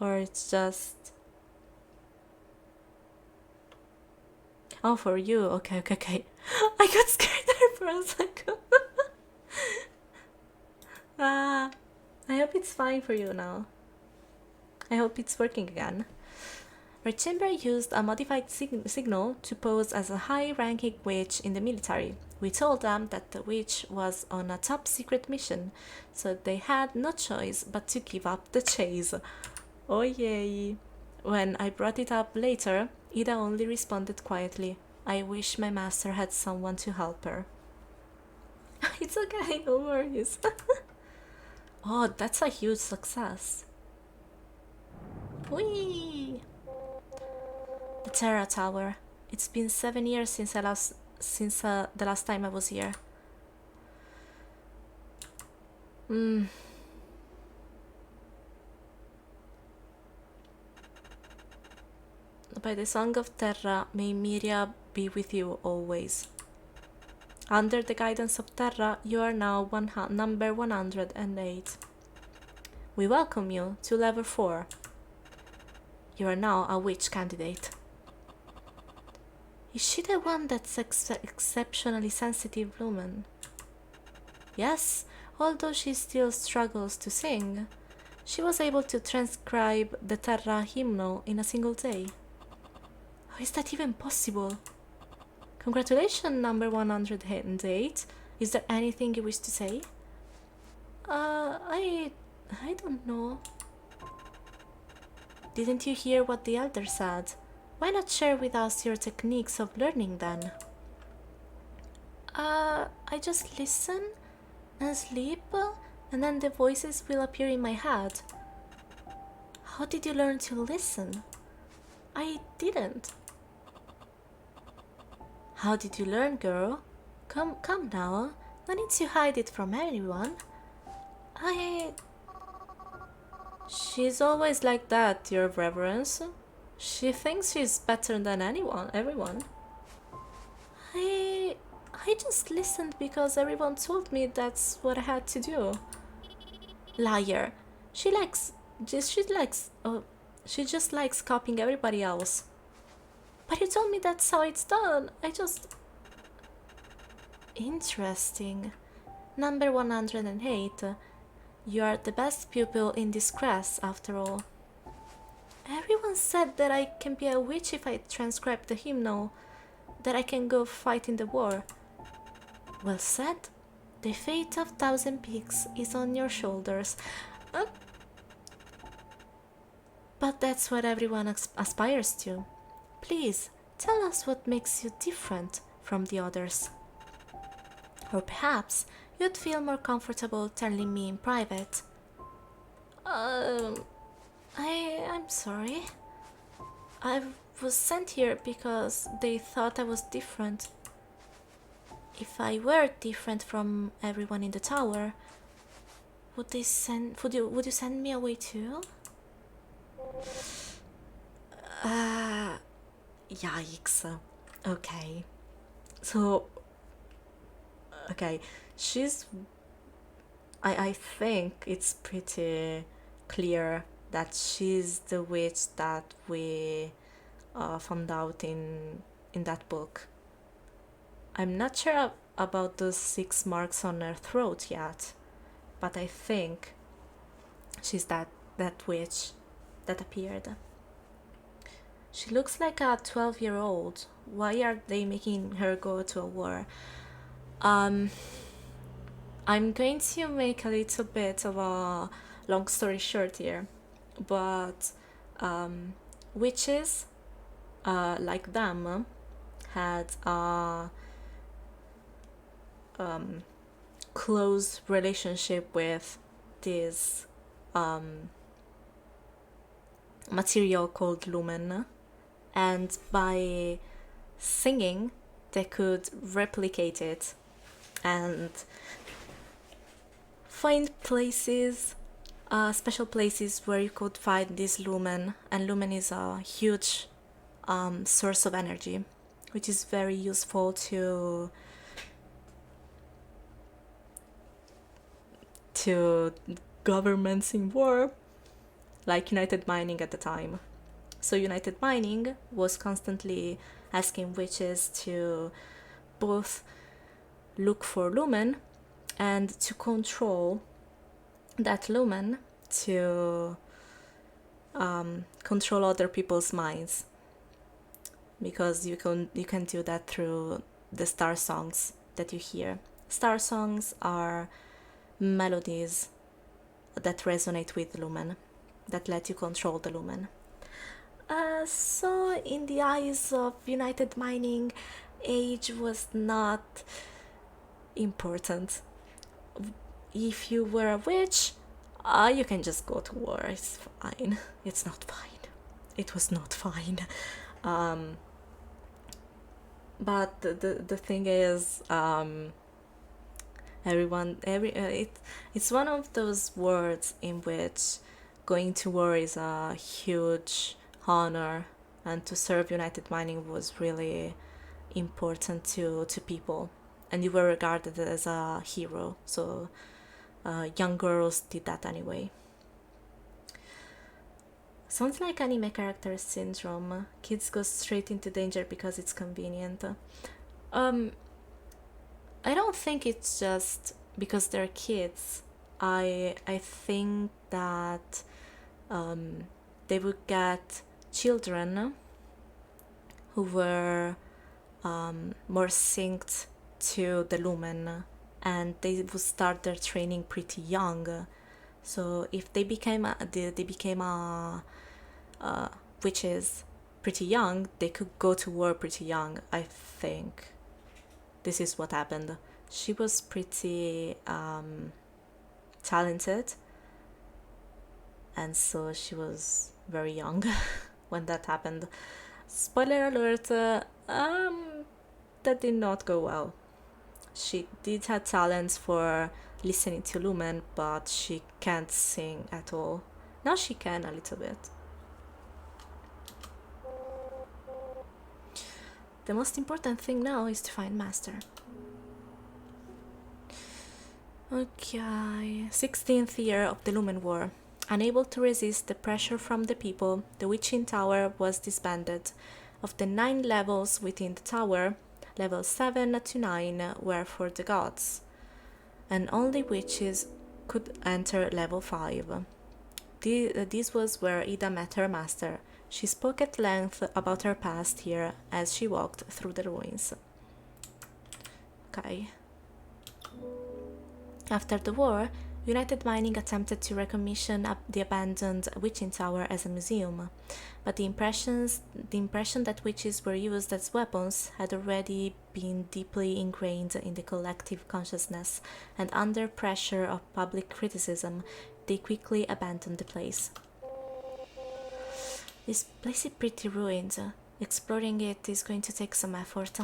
Or it's just Oh, for you. Okay, okay, okay. I got scared there for a second. Ah, I hope it's fine for you now. I hope it's working again. Red Chamber used a modified signal to pose as a high-ranking witch in the military. We told them that the witch was on a top-secret mission, so they had no choice but to give up the chase. Oh yay! When I brought it up later, Ida only responded quietly, "I wish my master had someone to help her." It's okay, no worries. Oh, that's a huge success. Whee! The Terra Tower. It's been 7 years since the last time I was here. By the song of Terra, may Miria be with you always. Under the guidance of Terra, you are now number 108. We welcome you to level 4. You are now a witch candidate. Is she the one that's exceptionally sensitive woman? Yes, although she still struggles to sing. She was able to transcribe the Terra hymnal in a single day. How is that even possible? Congratulations, number 108. Is there anything you wish to say? I don't know. Didn't you hear what the elder said? Why not share with us your techniques of learning then? I just listen and sleep, and then the voices will appear in my head. How did you learn to listen? I didn't. How did you learn, girl? Come now. No need to hide it from anyone. She's always like that, your reverence. She thinks she's better than everyone. I just listened because everyone told me that's what I had to do. Liar. She just likes copying everybody else. But you told me that's how it's done. Interesting. Number 108. You are the best pupil in this class, after all. Everyone said that I can be a witch if I transcribe the hymnal, that I can go fight in the war. Well said. The fate of 1,000 Peaks is on your shoulders. But that's what everyone aspires to. Please, tell us what makes you different from the others. Or perhaps you'd feel more comfortable telling me in private. I'm sorry. I was sent here because they thought I was different. If I were different from everyone in the tower, would you send me away too? Yikes. Okay. So, okay, I think it's pretty clear that she's the witch that we found out in that book. I'm not sure about those 6 marks on her throat yet, but I think she's that witch that appeared. She looks like a 12-year-old. Why are they making her go to a war? I'm going to make a little bit of a long story short here, but witches like them had a close relationship with this material called lumen, and by singing they could replicate it and find places, special places where you could find this lumen. And lumen is a huge source of energy, which is very useful to governments in war, like United Mining at the time. So United Mining was constantly asking witches to both look for lumen and to control that lumen to control other people's minds, because you can do that through the star songs that you hear. Star songs are melodies that resonate with lumen, that let you control the lumen. So in the eyes of United Mining, age was not important. If you were a witch, you can just go to war. It's fine. It's not fine. It was not fine. But the thing is, it's one of those words in which going to war is a huge honor, and to serve United Mining was really important to people, and you were regarded as a hero. So young girls did that anyway. Sounds like anime character syndrome. Kids go straight into danger because it's convenient. I don't think it's just because they're kids. I think that they would get children who were more synced to the lumen, and they would start their training pretty young. So if they became witches pretty young, they could go to war pretty young. I think this is what happened. She was pretty talented, and so she was very young when that happened. Spoiler alert, that did not go well. She did have talents for listening to lumen, but she can't sing at all. Now she can a little bit. The most important thing now is to find Master. Okay, 16th year of the Lumen War. Unable to resist the pressure from the people, the Witching Tower was disbanded. Of the 9 levels within the tower, levels 7 to 9 were for the gods, and only witches could enter level 5. This was where Ida met her master. She spoke at length about her past here as she walked through the ruins. Okay. After the war, United Mining attempted to recommission the abandoned Witching Tower as a museum, but the impression that witches were used as weapons had already been deeply ingrained in the collective consciousness, and under pressure of public criticism, they quickly abandoned the place. This place is pretty ruined. Exploring it is going to take some effort.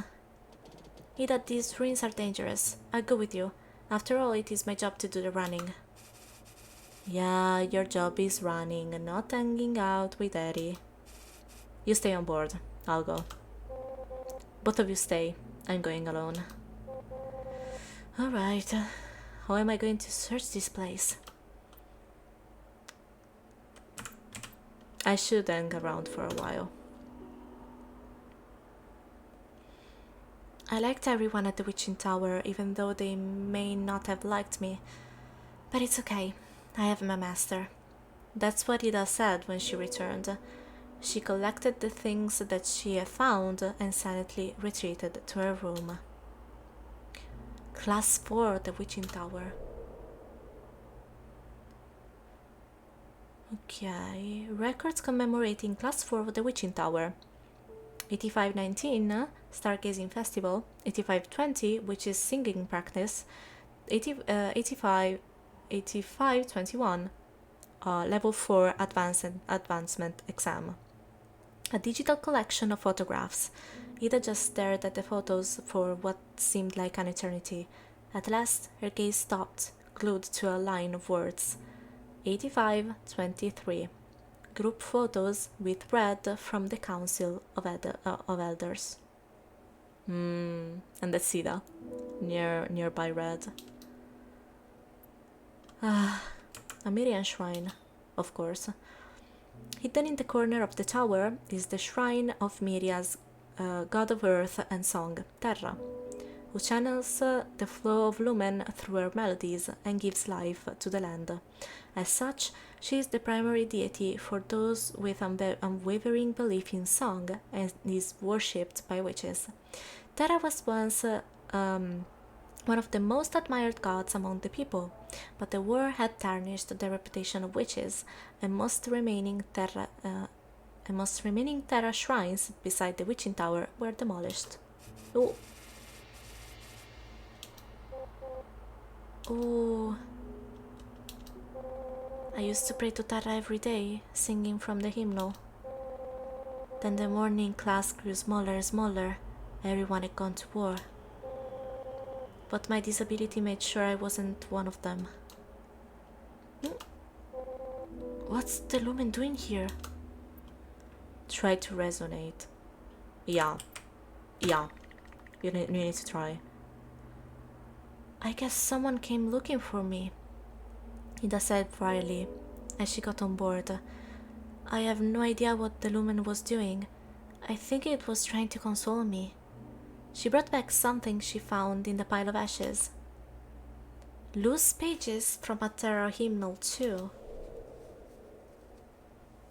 Ida, these ruins are dangerous. I'll go with you. After all, it is my job to do the running. Yeah, your job is running, not hanging out with Eddie. You stay on board. I'll go. Both of you stay. I'm going alone. Alright. How am I going to search this place? I should hang around for a while. I liked everyone at the Witching Tower, even though they may not have liked me. But it's okay. I have my master. That's what Ida said when she returned. She collected the things that she had found and silently retreated to her room. Class 4, the Witching Tower. Okay, records commemorating Class 4 of the Witching Tower. 8519, Stargazing Festival. 8520, which is singing practice. 8521, Level 4 advancement exam. A digital collection of photographs. Ida just stared at the photos for what seemed like an eternity. At last, her gaze stopped, glued to a line of words. 8523. Group photos with red from the Council of Elders. And that's Ida, nearby red. A Miriam shrine, of course. Hidden in the corner of the tower is the shrine of Miriam's god of earth and song, Terra, who channels the flow of lumen through her melodies and gives life to the land. As such, she is the primary deity for those with unwavering belief in song and is worshipped by witches. Terra was once one of the most admired gods among the people, but the war had tarnished the reputation of witches, and most remaining Terra shrines beside the witching tower were demolished. Oh. Oh. I used to pray to Terra every day, singing from the hymnal. Then the morning class grew smaller and smaller. Everyone had gone to war. But my disability made sure I wasn't one of them. What's the lumen doing here? Try to resonate. Yeah. You need to try. I guess someone came looking for me, Ida said wryly as she got on board. I have no idea what the lumen was doing. I think it was trying to console me. She brought back something she found in the pile of ashes. Loose pages from a Terra hymnal too.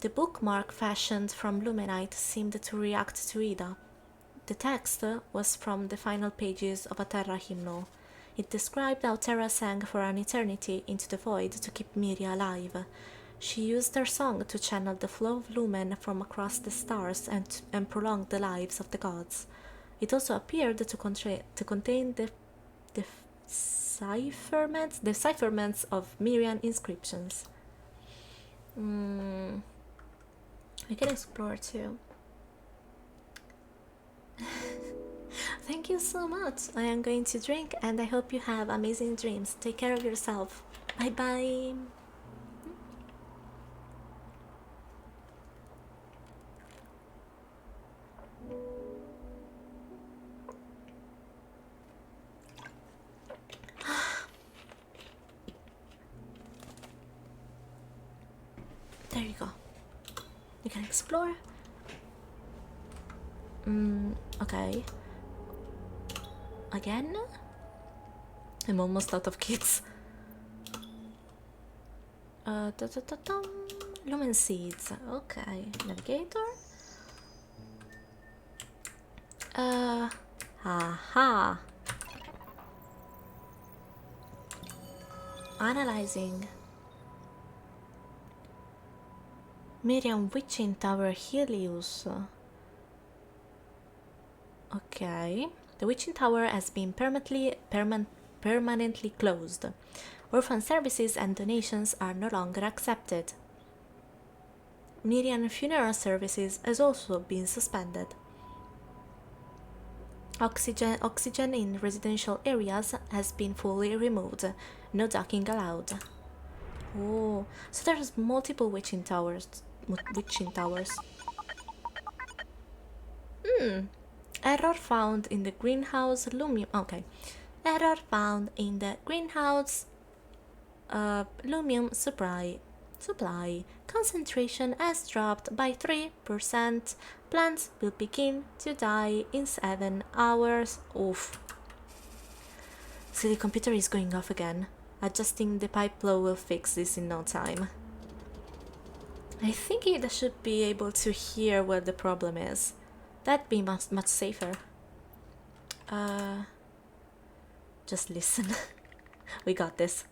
The bookmark fashioned from lumenite seemed to react to Ida. The text was from the final pages of a Terra hymnal. It described how Terra sang for an eternity into the void to keep Miria alive. She used her song to channel the flow of lumen from across the stars and prolong the lives of the gods. It also appeared to contain the decipherments of Mirian inscriptions. We can explore too. Thank you so much. I am going to drink and I hope you have amazing dreams. Take care of yourself. Bye bye. There you go. You can explore. Okay. Again? I'm almost out of kids. Lumen seeds. Okay. Navigator. Aha. Analyzing. Miriam Witching Tower Helios. Okay. The Witching Tower has been permanently closed. Orphan services and donations are no longer accepted. Miriam funeral services has also been suspended. Oxygen in residential areas has been fully removed. No docking allowed. Oh, so there's multiple witching towers. Error found in the greenhouse lumium. Okay. Error found in the greenhouse lumium supply. Concentration has dropped by 3%. Plants will begin to die in 7 hours. Oof. See, the computer is going off again. Adjusting the pipe flow will fix this in no time. I think it should be able to hear where the problem is. That'd be much safer. Just listen. We got this.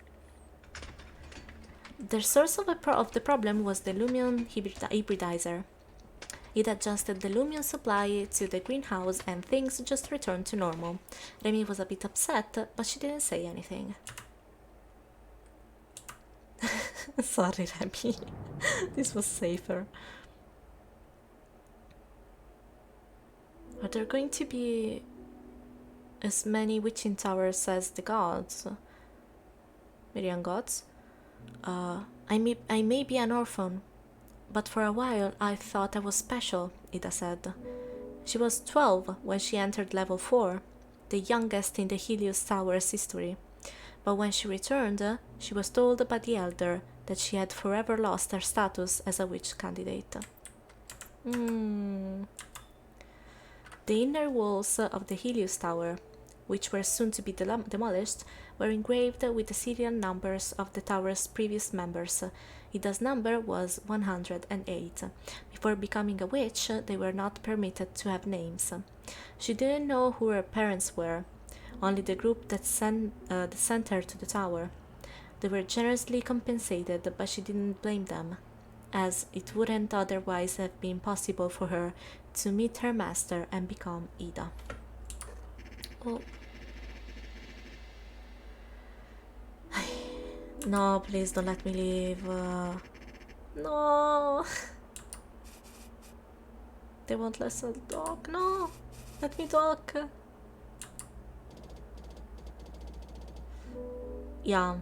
The source of the problem was the lumion hybridizer. It adjusted the lumion supply to the greenhouse and things just returned to normal. Remy was a bit upset, but she didn't say anything. Sorry, Remy. This was safer. Are there going to be as many witching towers as the gods? Miriam gods? I may be an orphan, but for a while I thought I was special, Ida said. She was 12 when she entered level 4, the youngest in the Helios Tower's history. But when she returned, she was told by the elder that she had forever lost her status as a witch candidate. The The inner walls of the Helios Tower, which were soon to be demolished, were engraved with the serial numbers of the tower's previous members. Ida's number was 108. Before becoming a witch, they were not permitted to have names. She didn't know who her parents were, only the group that sent her to the tower. They were generously compensated, but she didn't blame them, as it wouldn't otherwise have been possible for her to meet her master and become Ida. Oh. No, please don't let me leave. No. They won't let us talk. No. Let me talk. Yeah.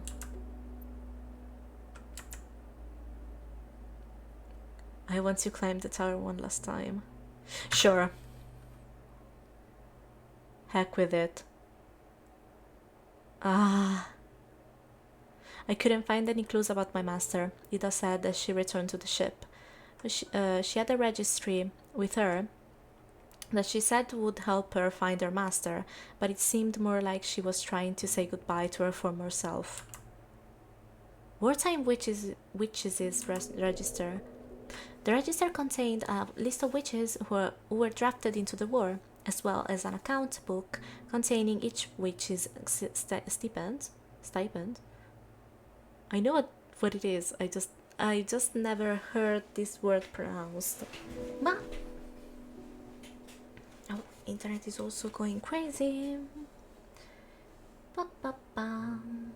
I want to climb the tower one last time. Sure. Heck with it. Ah. I couldn't find any clues about my master, Ida said as she returned to the ship. She had a registry with her that she said would help her find her master, but it seemed more like she was trying to say goodbye to her former self. Wartime Witches' register. The register contained a list of witches who were drafted into the war, as well as an account book containing each witch's stipend. I know what it is. I just never heard this word pronounced. Ma. Oh, internet is also going crazy. Ba ba bam.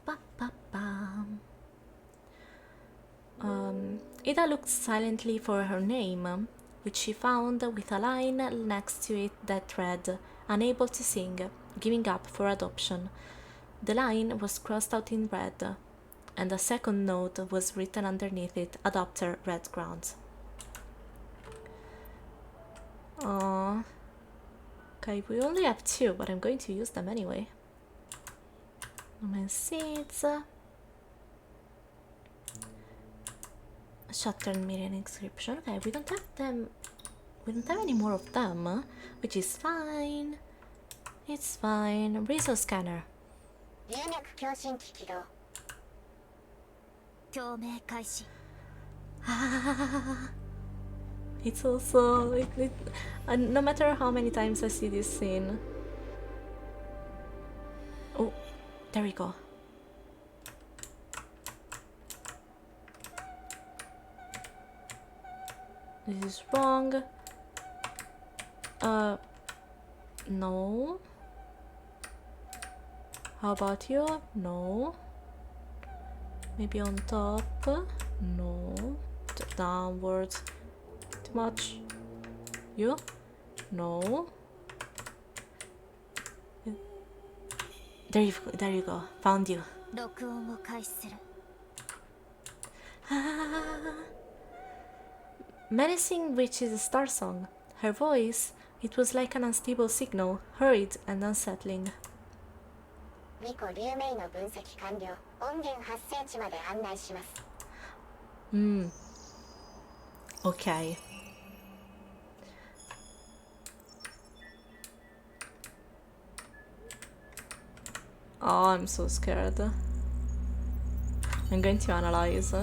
Ba ba bam. Ida looked silently for her name, which she found with a line next to it that read, "Unable to sing, giving up for adoption." The line was crossed out in red, and a second note was written underneath it, "Adopter, red ground." Okay, we only have 2, but I'm going to use them anyway. Human seeds. Shattered Miriam inscription. Okay, we don't have them. We don't have any more of them, which is fine. It's fine. Resource scanner. It's also no matter how many times I see this scene. Oh, there we go. This is wrong. No. How about you? No. Maybe on top? No. Downwards. Too much. You? No. There you go. Found you. Menacing Witch's Starsong. Her voice, it was like an unstable signal, hurried and unsettling. Okay. Oh, I'm so scared. I'm going to analyze.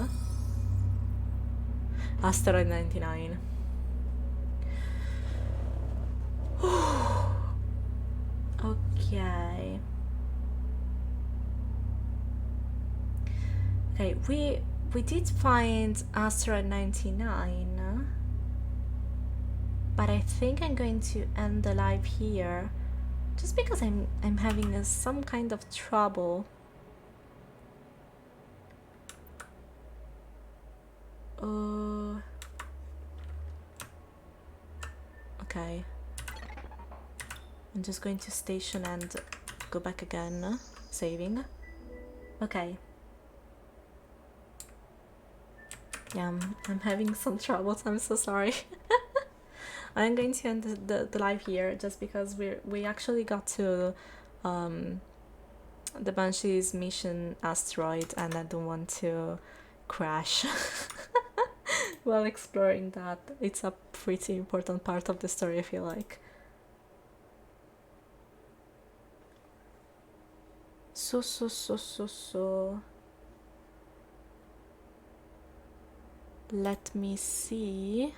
Asteroid 99. Okay. Okay, we did find Asteroid 99, but I think I'm going to end the live here, just because I'm having some kind of trouble. Okay. I'm just going to station and go back again, saving. Okay. Yeah, I'm having some troubles. I'm so sorry. I'm going to end the live here just because we actually got to the Banshee's mission asteroid, and I don't want to crash while exploring that. It's a pretty important part of the story, I feel like. So. Let me see.